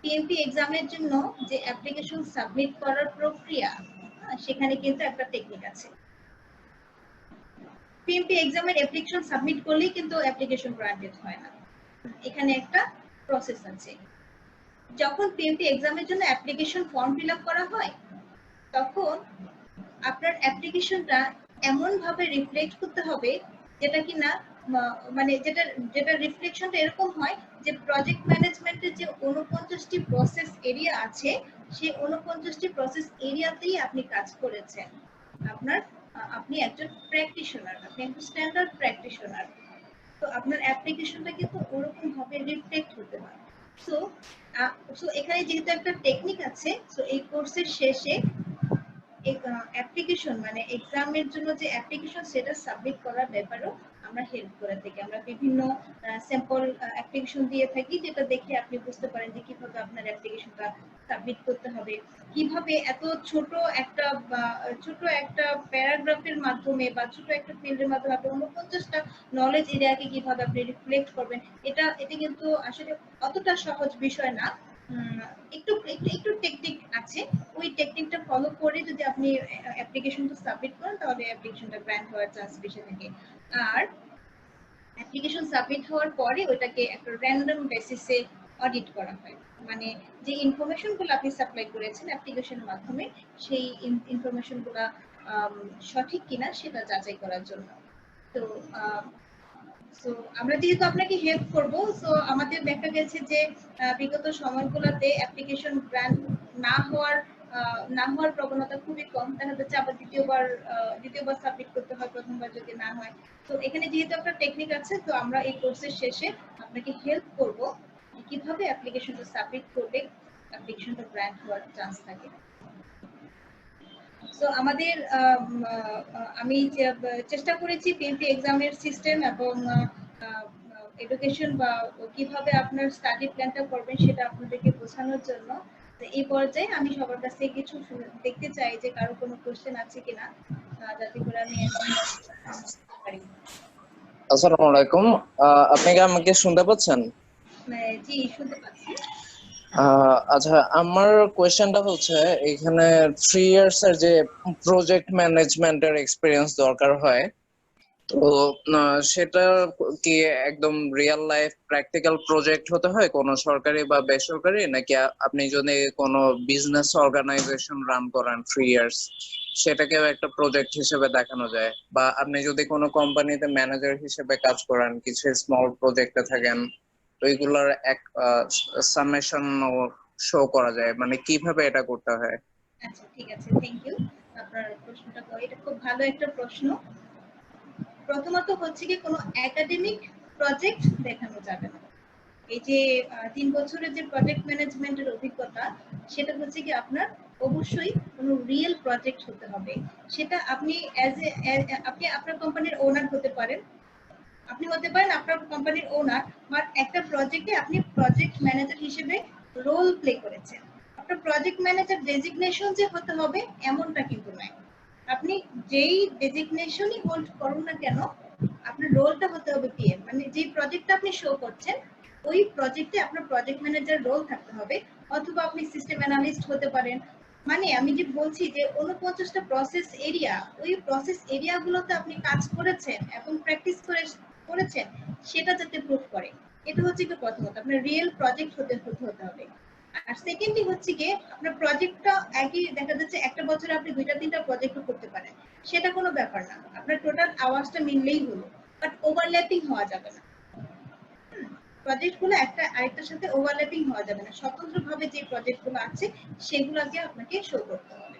পিএমপি এক্সামের জন্য যে অ্যাপ্লিকেশন সাবমিট করার প্রক্রিয়া, সেখানে কিন্তু একটা টেকনিক আছে। পিএমপি এক্সামের অ্যাপ্লিকেশন সাবমিট করলেই কিন্তু অ্যাপ্লিকেশন গ্রান্টেড হয় না, এখানে একটা প্রসেস আছে। যখন পিএমপি এক্সামের জন্য অ্যাপ্লিকেশন ফর্ম ফিল আপ করা হয়, তখন আপনার অ্যাপ্লিকেশনটা এমন ভাবে রিফ্লেক্ট করতে হবে যেটা কিনা মানে যেটা রিফ্লেকশনটা এরকম হয় যে প্রজেক্ট ম্যানেজমেন্টের যে 49টি প্রসেস এরিয়া আছে, সেই 49টি প্রসেস এরিয়াতেই আপনি কাজ করেছেন। আপনি একজন প্র্যাকটিশনার, আপনি একজন স্ট্যান্ডার্ড প্র্যাকটিশনার। তো আপনার অ্যাপ্লিকেশনটা কিন্তু ওরকম ভাবে রিফ্লেক্ট হতে হয়। সো সো এখানে যেহেতু একটা টেকনিক আছে, সো এই কোর্সের শেষে অ্যাপ্লিকেশন মানে এক্সামের জন্য যে অ্যাপ্লিকেশন সেটা সাবমিট করার ব্যাপারেও আমরা হেল্প করে থাকি। আমরা বিভিন্ন স্যাম্পল অ্যাপ্লিকেশন দিয়ে থাকি, যেটা দেখে আপনি বুঝতে পারেন যে কিভাবে আপনার অ্যাপ্লিকেশনটা সাবমিট করতে হবে, কিভাবে এত ছোট একটা প্যারাগ্রাফের মাধ্যমে বা ছোট একটা ফিল্ডের মাধ্যমে আপনি ৪৯টা নলেজ এরিয়াকে কিভাবে আপনি রিফ্লেক্ট করবেন। এটা কিন্তু আসলে অতটা সহজ বিষয় না। একটু একটু একটু টেকনিক আছে, ওই টেকনিকটা ফলো করে যদি আপনি অ্যাপ্লিকেশনটা সাবমিট করেন তাহলে অ্যাপ্লিকেশনটা গ্র্যান্ট হওয়ার চান্স বেশি থাকে। আর অ্যাপ্লিকেশন সাবমিট হওয়ার পরে ওটাকে একটা র্যান্ডম বেসিসে অডিট করা হয়, মানে যে ইনফরমেশনগুলো আপনি সাপ্লাই করেছেন অ্যাপ্লিকেশনের মাধ্যমে সেই ইনফরমেশনগুলো সঠিক কিনা সেটা যাচাই করার জন্য। তো সো আমরা যেহেতু আপনাকে হেল্প করব, সো আমাদের দেখা গেছে যে বিগত সময়গুলোতে অ্যাপ্লিকেশন গ্র্যান্ট না হওয়ার প্রবণতা খুবই কম। দেখা যাচ্ছে আবার দ্বিতীয়বার সাবমিট করতে হয় প্রথমবার যদি না হয়। তো এখানে যেহেতু একটা টেকনিক আছে, তো আমরা এই কোর্সের শেষে আপনাকে হেল্প করব কিভাবে অ্যাপ্লিকেশনটা সাবমিট করলে অ্যাপ্লিকেশনটা গ্র্যান্ট হওয়ার চান্স থাকে। তো আমাদের আমি চেষ্টা করেছি পিএমপি এক্সামের সিস্টেম এবং এডুকেশন বা কিভাবে আপনার স্টাডি প্ল্যানটা করবেন সেটা আপনাদেরকে বোঝানোর জন্য। তো এই পর্যায়ে আমি সবার কাছ থেকে কিছু দেখতে চাই যে কারো কোনো কোশ্চেন আছে কিনা, যাতে করে আমি পারি। আসসালামু আলাইকুম, আপনি কি আমাকে শুনতে পাচ্ছেন? জি, শুনতে পাচ্ছি। আচ্ছা, আমার কোয়েশ্চেনটা হচ্ছে এখানে 3 ইয়ার্স এর যে প্রজেক্ট ম্যানেজমেন্টের এক্সপিরিয়েন্স দরকার হয়, তো সেটা কি একদম রিয়েল লাইফ প্র্যাকটিক্যাল প্রজেক্ট হতে হয় কোনো সরকারি বা বেসরকারি, নাকি আপনি যদি কোনো বিজনেস অর্গানাইজেশন রান করেন 3 ইয়ার্স সেটাকেও একটা প্রজেক্ট হিসেবে দেখানো যায়, বা আপনি যদি কোনো কোম্পানিতে ম্যানেজার হিসেবে কাজ করেন, কিছু স্মল প্রজেক্টে থাকেন, ওইগুলোর এক সামেশন শো করা যায়, মানে কিভাবে এটা করতে হয়? আচ্ছা, ঠিক আছে, থ্যাংক ইউ। আপনার প্রশ্নটা এটা খুব ভালো একটা প্রশ্ন। প্রথমত হচ্ছে কি কোনো একাডেমিক প্রজেক্ট দেখানো যাবে না। এই যে 3 বছরের যে প্রজেক্ট ম্যানেজমেন্টের অভিজ্ঞতা, সেটা হচ্ছে কি আপনার অবশ্যই কোনো রিয়েল প্রজেক্ট হতে হবে। সেটা আপনি আপনি আপনার কোম্পানির ওনার হতে পারেন, আপনার কোম্পানির ওনার, বাট একটা প্রজেক্টে আপনি প্রজেক্ট ম্যানেজার হিসেবে রোল প্লে করেছেন। আপনার প্রজেক্ট ম্যানেজার ডেজিগনেশন যে হতে হবে এমনটা কিন্তু নয়। আপনি যেই ডেজিগনেশনই হোল্ড করুন না কেন, আপনার রোলটা হতে হবে পিএম, মানে যে প্রজেক্টটা আপনি শো করছেন ওই প্রজেক্টে আপনার প্রজেক্ট ম্যানেজার রোল থাকতে হবে, অথবা আপনি সিস্টেম অ্যানালিস্ট হতে পারেন। মানে আমি যে বলছি যে 49টা প্রসেস এরিয়া, ওই প্রসেস এরিয়াগুলোতে আপনি কাজ করেছেন এবং প্র্যাকটিস করেছেন, সেটা যাতে প্রুফ করে। এটা হচ্ছে কি প্রথমত আপনার রিয়েল প্রজেক্ট হতে হবে। আর সেকেন্ডলি হচ্ছে কি আপনার প্রজেক্টটা একই, দেখা যাচ্ছে একটা বছরে আপনি 2টা-3টা প্রজেক্টও করতে পারেন, সেটা কোনো ব্যাপার না, আপনার টোটাল আওয়াজটা মিললেই হলো, বাট ওভারল্যাপিং হওয়া যাবে না। প্রজেক্টগুলো একটা আরেকটার সাথে ওভারল্যাপিং হওয়া যাবে না। স্বতন্ত্রভাবে যে প্রজেক্টগুলো আছে সেগুলোকে আপনাকে শো করতে হবে।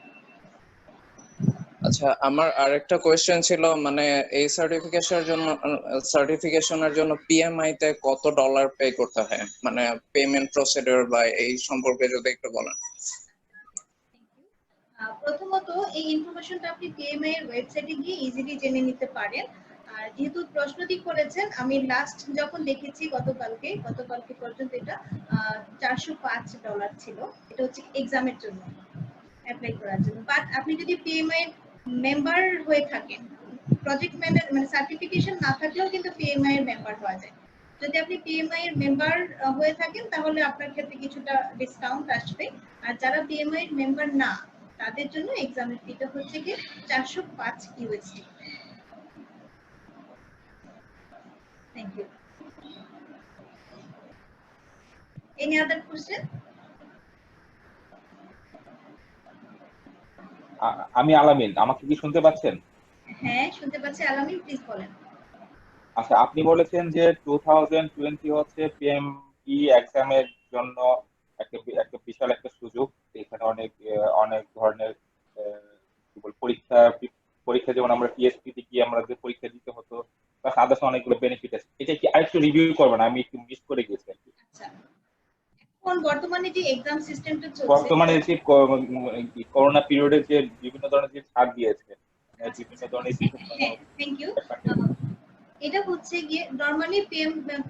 আচ্ছা, আমার আরেকটা কোয়েশ্চেন ছিল, মানে এই সার্টিফিকেশনের জন্য পিএমআই তে কত ডলার পে করতে হয়, মানে পেমেন্ট প্রসিডিউর বা এই সম্পর্কে যদি একটু বলেন। প্রথমত এই ইনফরমেশনটা আপনি পিএমআই এর ওয়েবসাইটে গিয়ে ইজিলি জেনে নিতে পারেন। আর যেহেতু প্রশ্নটি করেছেন, আমি লাস্ট যখন দেখেছি গতকালকে পর্যন্ত এটা $405 ছিল। এটা হচ্ছে এক্সামের জন্য অ্যাপ্লাই করার জন্য। বাট আপনি যদি পিএমআই এর মেম্বার হয়ে থাকেন, প্রজেক্ট ম্যানেজার মানে সার্টিফিকেশন না থাকলেও কিন্তু পিএমআই এর মেম্বার হওয়া যায়। যদি আপনি পিএমআই এর মেম্বার হয়ে থাকেন তাহলে আপনার ক্ষেত্রে কিছুটা ডিসকাউন্ট আসবে। আর যারা পিএমআই এর মেম্বার না, তাদের জন্য এক্সামের ফিটা হচ্ছে কি $405। Thank you. Any other question? আমি আলামিন, আমাকে কি শুনতে পাচ্ছেন? হ্যাঁ, শুনতে পাচ্ছি। আলামিন, প্লিজ বলেন। আচ্ছা, আপনি বলেছেন যে 2020 হচ্ছে পিএমই এক্সামের জন্য একটা বিশাল একটা সুযোগ। এখানে অনেক ধরনের পরীক্ষা যেমন আমরা টিএসপিতে কি আমরা যে পরীক্ষা দিতে হতো, প্লাস আদার্স অনেকগুলো বেনিফিট আছে। এটা কি আরেকটু রিভিউ করবেন? আমি একটু মিস করে গেছি আর কি। আচ্ছা, এখন বর্তমানে যে এক্সাম সিস্টেমটা চলছে, বর্তমানে যে করোনা পিরিয়ডে যে বিভিন্ন ধরনের যে ছাড় দিয়েছে, বিভিন্ন ধরনের হ্যাঁ, থ্যাংক ইউ। এটা হচ্ছে গিয়ে নরমালি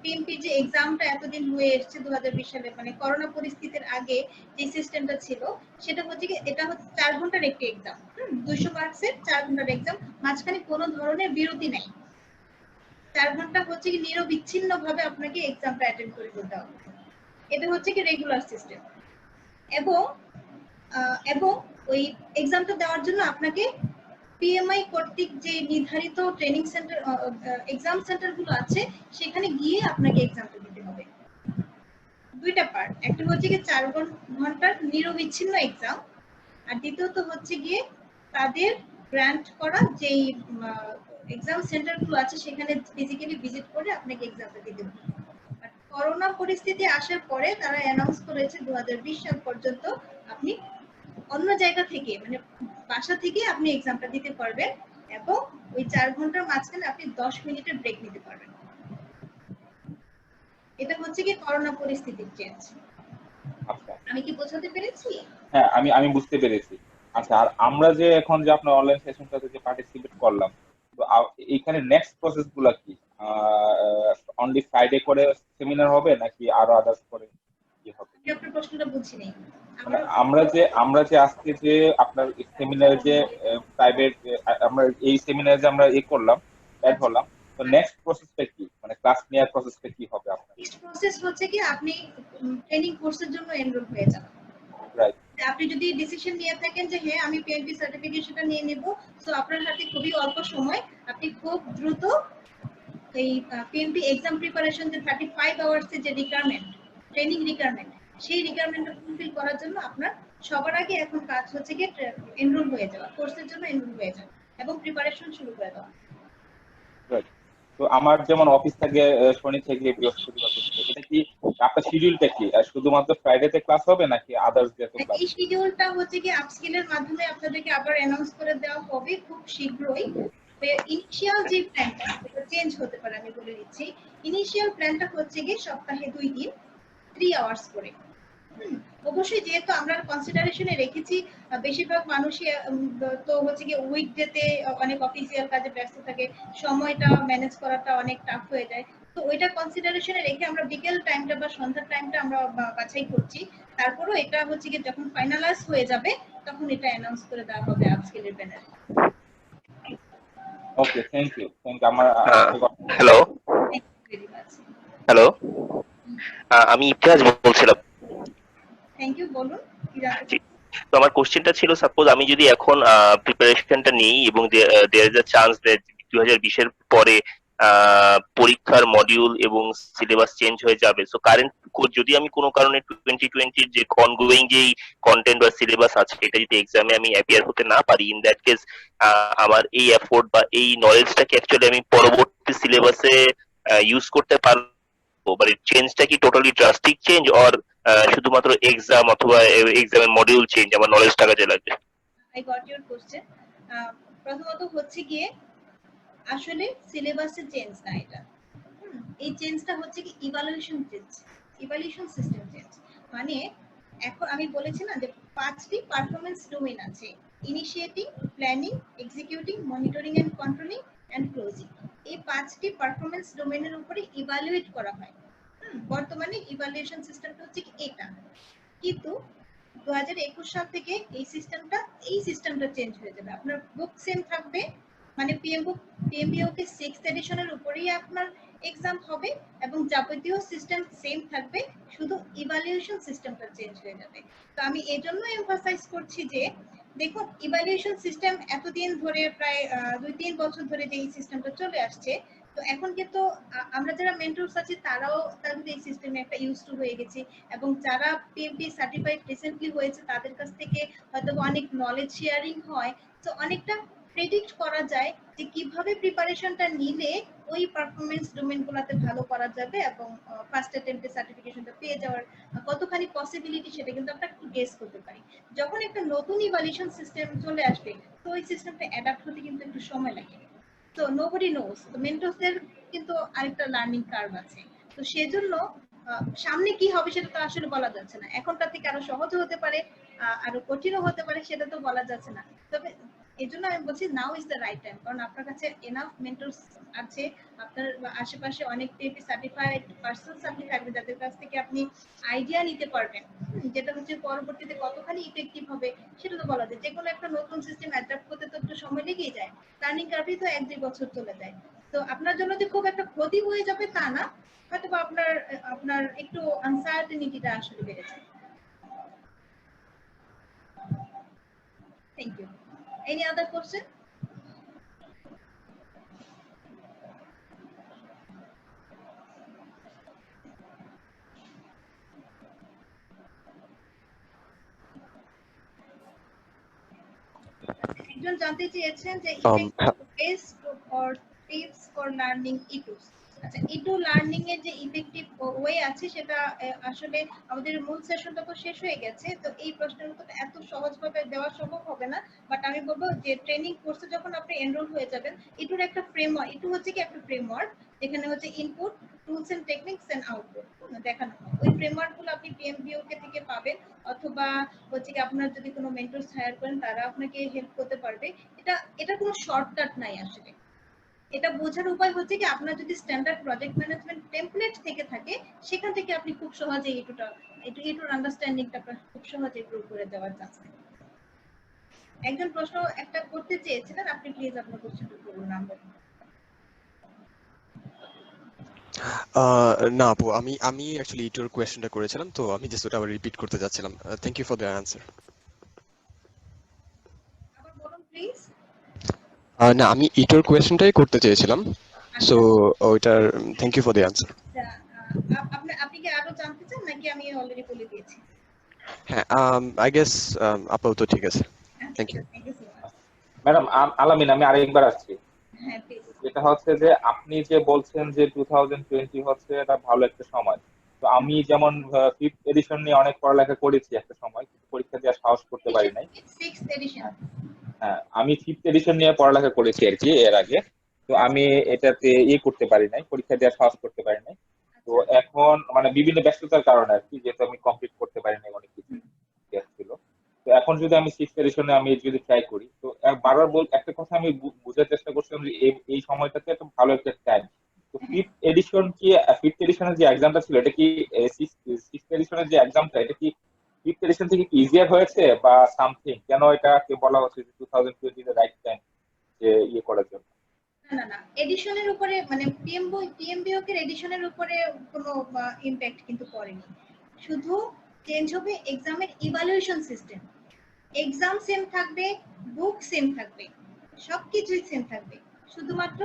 পিএমপি যে এক্সামটা এতদিন হয়ে এসেছে 2020 সালে, মানে করোনা পরিস্থিতির আগে যে সিস্টেমটা ছিল সেটা হচ্ছে কি, এটা হচ্ছে 4 ঘন্টার একটি এক্সাম, 200 মার্কসের 4 ঘন্টার এক্সাম, মাঝখানে কোনো ধরনের বিরতি নাই। 4 ঘন্টা হচ্ছে কি নিরবিচ্ছিন্ন ভাবে আপনাকে এক্সামটা অ্যাটেন্ড করে যেতে হবে। এটা হচ্ছে কি রেগুলার সিস্টেম। এবং ওই এক্সামটা দেওয়ার জন্য আপনাকে পিএমআই কর্তৃক যে নির্ধারিত ট্রেনিং সেন্টার, এক্সাম সেন্টার গুলো আছে সেখানে গিয়ে আপনাকে এক্সামটা দিতে হবে। দুইটা পার্ট, একটা হচ্ছে কি 4 ঘন্টার নিরবিচ্ছিন্ন এক্সাম, আর দ্বিতীয়ত হচ্ছে গিয়ে তাদের গ্রান্ট করা যেই এক্সাম সেন্টার গুলো আছে সেখানে ফিজিক্যালি ভিজিট করে আপনাকে এক্সামটা দিতে হবে। করোনা পরিস্থিতি আসার পরে তারা অ্যানাউন্স করেছে 2020 সাল পর্যন্ত আপনি অন্য জায়গা থেকে, মানে বাসা থেকে আপনি এক্সামটা দিতে পারবেন, এবং ওই 4 ঘন্টার মাঝখানে আপনি 10 মিনিটের ব্রেক নিতে পারবেন। এটা হচ্ছে কি করোনা পরিস্থিতির চেঞ্জ। আচ্ছা, আমি কি বোঝাতে পেরেছি? হ্যাঁ আমি বুঝতে পেরেছি। আচ্ছা, আর আমরা যে এখন যে আপনার অনলাইন সেশনটাতে যে পার্টিসিপেট করলাম, তো এখানে নেক্সট প্রসেস গুলা কি? অনলি ফ্রাইডে করে সেমিনার হবে নাকি আরো আদার্স করে কি হবে? আমি আপনার প্রশ্নটা বুঝি নাই। মানে আমরা যে আজকে যে আপনার সেমিনারে যে প্রাইভেট, আমরা এই সেমিনারে যে আমরা করলাম, অ্যাড হলাম, তো নেক্সট প্রসেসটা কি, মানে ক্লাস নেওয়ার প্রসেসটা কি হবে আপনার? নেক্সট প্রসেস হচ্ছে কি আপনি ট্রেনিং কোর্সের জন্য এনরোল হয়ে যান। রাইট। আপনি যদি ডিসিশন নিয়ে থাকেন যে হ্যাঁ আমি পিএমপি সার্টিফিকেশনটা নিয়ে নেব, সো আপনার হাতে খুবই অল্প সময়, আপনি খুব দ্রুত এই পিএমপি এক্সাম প্রিপারেশন যে 35 আওয়ার্স এর যে রিকোয়ারমেন্ট, ট্রেনিং রিকোয়ারমেন্ট, সেই রিকোয়ারমেন্টটা ফুলফিল করার জন্য আপনার সবার আগে এখন কাজ হচ্ছে কি এনরোল হয়ে যাওয়া, কোর্সের জন্য এনরোল হয়ে যাওয়া এবং প্রিপারেশন শুরু করে দেওয়া। রাইট। তো আমার যেমন অফিস থাকে শনি থেকে বৃহস্পতিবার পর্যন্ত, এটা কি আপনার শিডিউলটা কি? শুধুমাত্র ফ্রাইডেতে ক্লাস হবে নাকি আদার্স ডেতে ক্লাস? এই শিডিউলটা হচ্ছে কি আপস্কিলের মাধ্যমে আপনাদেরকে আবার অ্যানাউন্স করে দেওয়া হবে খুব শীঘ্রই। ইনিশিয়াল যে প্ল্যানটা সেটা চেঞ্জ হতে পারে, আমি বলে দিচ্ছি। ইনিশিয়াল প্ল্যানটা হচ্ছে কি সপ্তাহে 2 দিন 3 আওয়ার্স করে। অবশ্যই যেহেতু আমরা কনসিডারেশনে রেখেছি বেশিরভাগ মানুষই তো হচ্ছে কি উইকডেতে অনেক অফিসিয়াল কাজে ব্যস্ত থাকে, সময়টা ম্যানেজ করাটা অনেক টাফ হয়ে যায়, তো ওইটা কনসিডারেশনে রেখে আমরা বিকেল টাইমটা বা সন্ধ্যার টাইমটা আমরা বাছাই করছি। তারপরও এটা হচ্ছে কি যখন ফাইনালাইজ হয়ে যাবে তখন এটা অ্যানাউন্স করে দেওয়া হবে আপস্কিলের ব্যানারে। Okay, thank you. আমার hello thank you very much. Hello আমি ইমতিয়াজ বলছিলাম। থ্যাংক ইউ, বলুন কি জানতে? তো আমার কোশ্চেনটা ছিল, সাপোজ আমি যদি এখন প্রিপারেশনটা নিই এবং there is a chance that 2020 এর পরে পরীক্ষার মডিউল এবং সিলেবাস চেঞ্জ হয়ে যাবে, সো কারেন্ট যদি আমি কোনো কারণে 2020 যে অনগোয়িং যেই কন্টেন্ট বা সিলেবাস আছে এটা যদি এক্সামে আমি অ্যাপিয়ার হতে না পারি, ইন দ্যাট কেস আমার এই এফোর্ট বা এই নলেজটাকে অ্যাকচুয়ালি আমি পরবর্তী সিলেবাসে ইউজ করতে পারবো, মানে চেঞ্জটা কি টোটালি ড্রাস্টিক চেঞ্জ অর শুধুমাত্র এক্সাম অথবা এক্সামের মডিউল চেঞ্জ আমার নলেজটা কাজে লাগবে? I got your question. প্রথমত হচ্ছে গিয়ে আসলে সিলেবাসের চেঞ্জ না এটা, এই চেঞ্জটা হচ্ছে কি evaluation change, evaluation system change. মানে এখন আমি বলেছি না যে 5টি পারফরম্যান্স ডোমেইন আছে, initiating, planning, executing, monitoring and controlling and closing. এই 5টি পারফরম্যান্স ডোমেইনের উপরে ইভালুয়েট করা হয়। বর্তমানে ইভালুয়েশন সিস্টেমটা হচ্ছে কি এটা, কিন্তু 2021 সাল থেকে এই সিস্টেমটা চেঞ্জ হয়ে যাবে। আপনার বুক সেম থাকবে, মানে পিএমবিওকে 6th এডিশনের উপরেই আপনার এক্সাম হবে এবং যাবতীয় সিস্টেম সেম থাকবে, শুধু ইভালুয়েশন সিস্টেমটা চেঞ্জ হয়ে যাবে। তো আমি এজন্য এমফাসাইজ করছি যে দেখুন ইভালুয়েশন সিস্টেম এতদিন ধরে প্রায় 2-3 বছর ধরে যে এই সিস্টেমটা চলে আসছে, তো এখন কিন্তু আমরা যারা মেন্টরস আছি তারাও এই সিস্টেমে একটা ইউজ টু হয়ে গেছি, এবং যারা পিএমপি সার্টিফাইড রিসেন্টলি হয়েছে তাদের কাছ থেকে হয়তো অনেক নলেজ শেয়ারিং হয়, তো অনেকটা প্রেডিক্ট করা যায় যে কিভাবে প্রিপারেশনটা নিলে ওই পারফরম্যান্স ডোমেইনগুলোতে ভালো করা যাবে এবং ফার্স্ট অ্যাটেম্পটে সার্টিফিকেশনটা পেয়ে যাওয়ার কতখানি পসিবিলিটি সেটা কিন্তু আমরা একটু গেস করতে পারি। যখন একটা নতুন ইভালুয়েশন সিস্টেম চলে আসবে তো ওই সিস্টেমটা অ্যাডাপ্ট হতে কিন্তু একটু সময় লাগে। তো নোবডি নোস, তো মেন্টরসদের কিন্তু আরেকটা লার্নিং কার্ভ আছে, তো সেজন্য সামনে কি হবে সেটা তো আসলে বলা যাচ্ছে না, এখনকার থেকে আরো সহজও হতে পারে, আরো কঠিনও হতে পারে, সেটা তো বলা যাচ্ছে না। তবে এই জন্য আমি বলছি now is the right time, কারণ আপনার কাছে এনাফ মেন্টরস আছে, আপনার আশেপাশে অনেক টিপি সার্টিফাইড পার্সনস আপনি থাকবেন যাদের কাছ থেকে আপনি আইডিয়া নিতে পারবেন, যেটা হচ্ছে পরবর্তীতে কতখানি ইফেক্টিভ হবে সেটা তো বলা যায়। যে কোনো একটা নতুন সিস্টেম অ্যাডাপ্ট করতে তো একটু সময় লেগেই যায়, লার্নিং কার্ভই তো 1-2 বছর চলে যায়। তো আপনার জন্য যে খুব একটা ক্ষতি হয়ে যাবে তা না, হয়তো আপনার আপনার একটু আনসার্টেনিটিটা আসলে বেড়ে যায়। Thank you. Any other question? একজন জানতে চেয়েছেন যে best for tips for learning ইটুস। আচ্ছা, ইটু লার্নিং এর যে ইফেক্টিভ ওয়ে আছে সেটা আসলে আমাদের মূল সেশনটা তো শেষ হয়ে গেছে, তো এই প্রশ্নের উত্তর এত সহজভাবে দেওয়া সম্ভব হবে না। বাট আমি বলবো যে ট্রেনিং কোর্সে যখন আপনি এনরোল হয়ে যাবেন, ইটুর একটা ফ্রেমওয়ার্ক, ইটু হচ্ছে কি একটা ফ্রেমওয়ার্ক যেখানে হচ্ছে input, tools and techniques and output দেখানো হয়। ওই ফ্রেমওয়ার্ক গুলো আপনি পিএমবিওকে থেকে পাবেন, অথবা হচ্ছে কি আপনার যদি কোনো মেন্টরস হায়ার করেন তারা আপনাকে হেল্প করতে পারবে। এটা কোনো শর্টকাট নাই আসলে। এটা বোঝার উপায় হচ্ছে কি আপনার যদি স্ট্যান্ডার্ড প্রজেক্ট ম্যানেজমেন্ট টেমপ্লেট থেকে থাকে সেখান থেকে আপনি খুব সহজে এটুর আন্ডারস্ট্যান্ডিংটা খুব সহজে ইমপ্রুভ করে দেওয়ার চান্স থাকে। একজন প্রশ্ন একটা করতে চেয়েছিলেন, আপনি প্লিজ আপনার কোশ্চেনটা করুন নাম্বার। না আপু, আমি অ্যাকচুয়ালি ইটোর কোয়েশ্চেনটা করেছিলাম, তো আমি জাস্ট ওটা আবার রিপিট করতে যাচ্ছিলাম। Thank you for the answer. আবার বলুন প্লিজ। না, আমি ইটোর কোয়েশ্চেনটাই করতে চেয়েছিলাম, সো আচ্ছা ওইটার thank you for the answer. আচ্ছা, আপনি কি আরো জানতে চান নাকি আমি অলরেডি বলে দিয়েছি? হ্যাঁ, আই গেস আপাতত ঠিক আছে। আচ্ছা thank you. Thank you so much. Madam Alamin, আমি আরেকবার আসছি। হ্যাঁ প্লিজ। যেটা হচ্ছে যে আপনি যে বলছেন যে 2020 হচ্ছে এটা ভালো একটা সময়, তো আমি যেমন ফিফথ এডিশন নিয়ে অনেক পড়ালেখা করেছি একটা সময়, কিন্তু পরীক্ষা দেওয়ার সাহস করতে পারি নাই। 6th addition. হ্যাঁ, আমি ফিফথ এডিশন নিয়ে পড়ালেখা করেছি আর কি এর আগে, তো আমি এটাতে করতে পারি নাই, পরীক্ষা দেওয়ার সাহস করতে পারি নাই। তো এখন মানে বিভিন্ন ব্যস্ততার কারণে আর কি, যেহেতু আমি কমপ্লিট করতে পারি নাই অনেক কিছু ছিল। তো এখন যদি আমি সিক্স এডিশনে আমি যদি ট্রাই করি, তো বারবার একটা কথা আমি বোঝার চেষ্টা করছিলাম যে এই সময়টাতে একটা ভালো একটা টাইম। তো ফিফথ এডিশনের যে এক্সামটা ছিল এটা কি সিক্স এডিশনের যে এক্সামটা এটা কি ফিফথ এডিশন থেকে কি ইজিয়ার হয়েছে বা সামথিং, কেন এটাকে বলা হচ্ছে যে 2020 দ্য রাইট টাইম যে করার জন্য? না না না, এডিশনের উপরে মানে পিএমবিওকে এডিশনের উপরে কোনো ইমপ্যাক্ট কিন্তু পড়েনি। শুধু চেঞ্জ হবে এক্সামের ইভালুয়েশন সিস্টেম। এক্সাম সেম থাকবে, বুক সেম থাকবে, সবকিছুই সেম থাকবে, শুধুমাত্র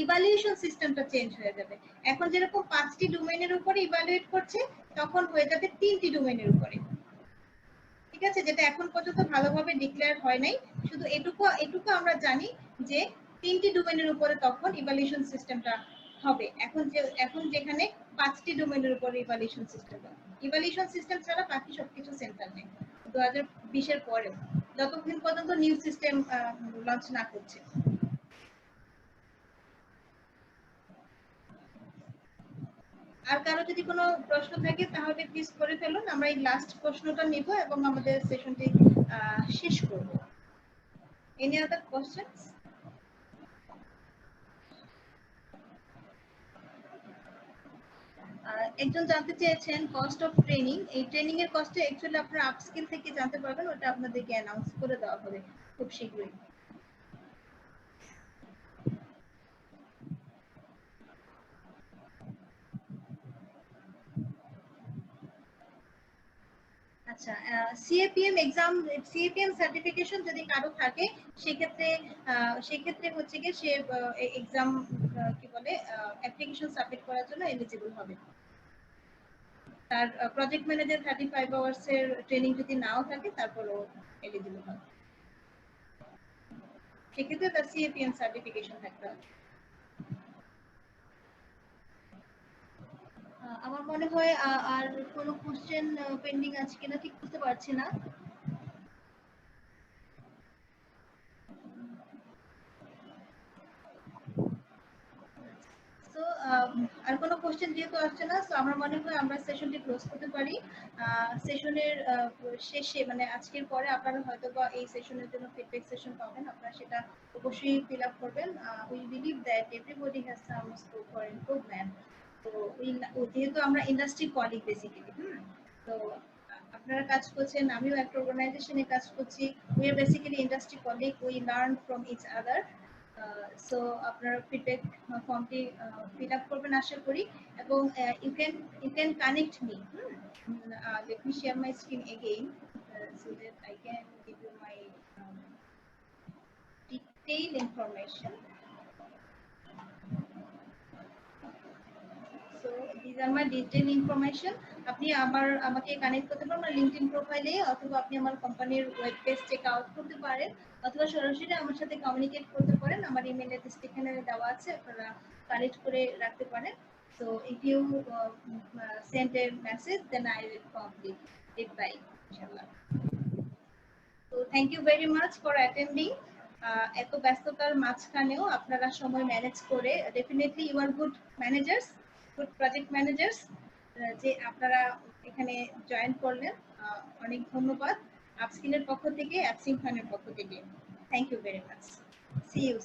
ইভালুয়েশন সিস্টেমটা চেঞ্জ হয়ে যাবে। এখন যেরকম 5টি ডোমেইনের উপরে ইভালুয়েট করছে, তখন হয়ে যাবে 3টি ডোমেইনের উপরে। ঠিক আছে, যেটা এখন পর্যন্ত ভালোভাবে ডিক্লেয়ার হয় নাই। শুধু এটুকু আমরা জানি যে 3টি ডোমেইনের উপরে তখন ইভালুয়েশন সিস্টেমটা হবে। এখন যেখানে 5টি ডোমেইনের উপরে ইভালুয়েশন সিস্টেম ছাড়া বাকি সবকিছু সেন্টার নেই 2020 এর পরেও, যতক্ষণ পর্যন্ত নিউ সিস্টেম লঞ্চ না করছে। আর কারো যদি কোনো প্রশ্ন থাকে তাহলে প্লিজ করে ফেলুন, আমরা এই লাস্ট প্রশ্নটা নিব এবং আমাদের সেশনটি শেষ করব। Any other questions? একজন জানতে চেয়েছেন কস্ট অফ ট্রেনিং। এই ট্রেনিং এর কস্টে অ্যাকচুয়ালি আপনারা আপস্কিল থেকে জানতে পারবেন, ওটা আপনাদেরকে অ্যানাউন্স করে দেওয়া হবে খুব শীঘ্রই। আচ্ছা, সিএপিএম সার্টিফিকেশন যদি কারো থাকে সেক্ষেত্রে হচ্ছে কি সে এক্সাম কি বলে অ্যাপ্লিকেশন সাবমিট করার জন্য এলিজিবল হবে। তার প্রজেক্ট ম্যানেজার 35 আওয়ার্স এর ট্রেনিং যদি নাও থাকে তারপরও এলিজিবল হবে, সেক্ষেত্রে তার সিএপিএম সার্টিফিকেশন থাকতে হবে। আমার মনে হয় আর কোনো কোশ্চেন পেন্ডিং আছে কিনা ঠিক বুঝতে পারছি না। So আর কোনো কোশ্চেন যেহেতু আসছে না, তো আমরা মনে হয় আমরা সেশনটি ক্লোজ করতে পারি। সেশনের শেষে মানে আজকের পরে আপনারা হয়তো বা এই সেশনের জন্য ফিডব্যাক সেশন পাবেন, আপনারা সেটা অবশ্যই ফিল আপ করবেন। We believe that everybody has some scope for improvement. তো যেহেতু আমরা ইন্ডাস্ট্রি কলিগ বেসিক্যালি, তো আপনারা কাজ করছেন, আমিও একটা অর্গানাইজেশনে কাজ করছি, we are basically industry colleague, we learn from each other. So আপনারা ফিডব্যাক ফর্মটি ফিল আপ করবেন আশা করি, এবং you can connect me. Let me share my screen again so that I can give you my detailed information. So these are my detailed information. আপনি আমাকে connect করতে পারেন আমার লিংকডইন প্রোফাইলে, অথবা আপনি আমার কোম্পানির ওয়েব পেজ চেক আউট করতে পারেন, অথবা সরাসরি আমার সাথে কমিউনিকেট করতে পারেন। আমার ইমেল অ্যাড্রেস এখানে দেওয়া আছে, আপনারা কানেক্ট করে রাখতে পারেন। So if you send a message, then I will promptly reply, inshallah. So thank you very much for attending. এত ব্যস্ততার মাঝখানেও আপনারা সময় ম্যানেজ করে, definitely you are good managers, good project managers, যে আপনারা এখানে জয়েন করলেন। অনেক ধন্যবাদ আপস্কিলের পক্ষ থেকে, অ্যাপসিং ফানের পক্ষ থেকে। Thank you very much. See you.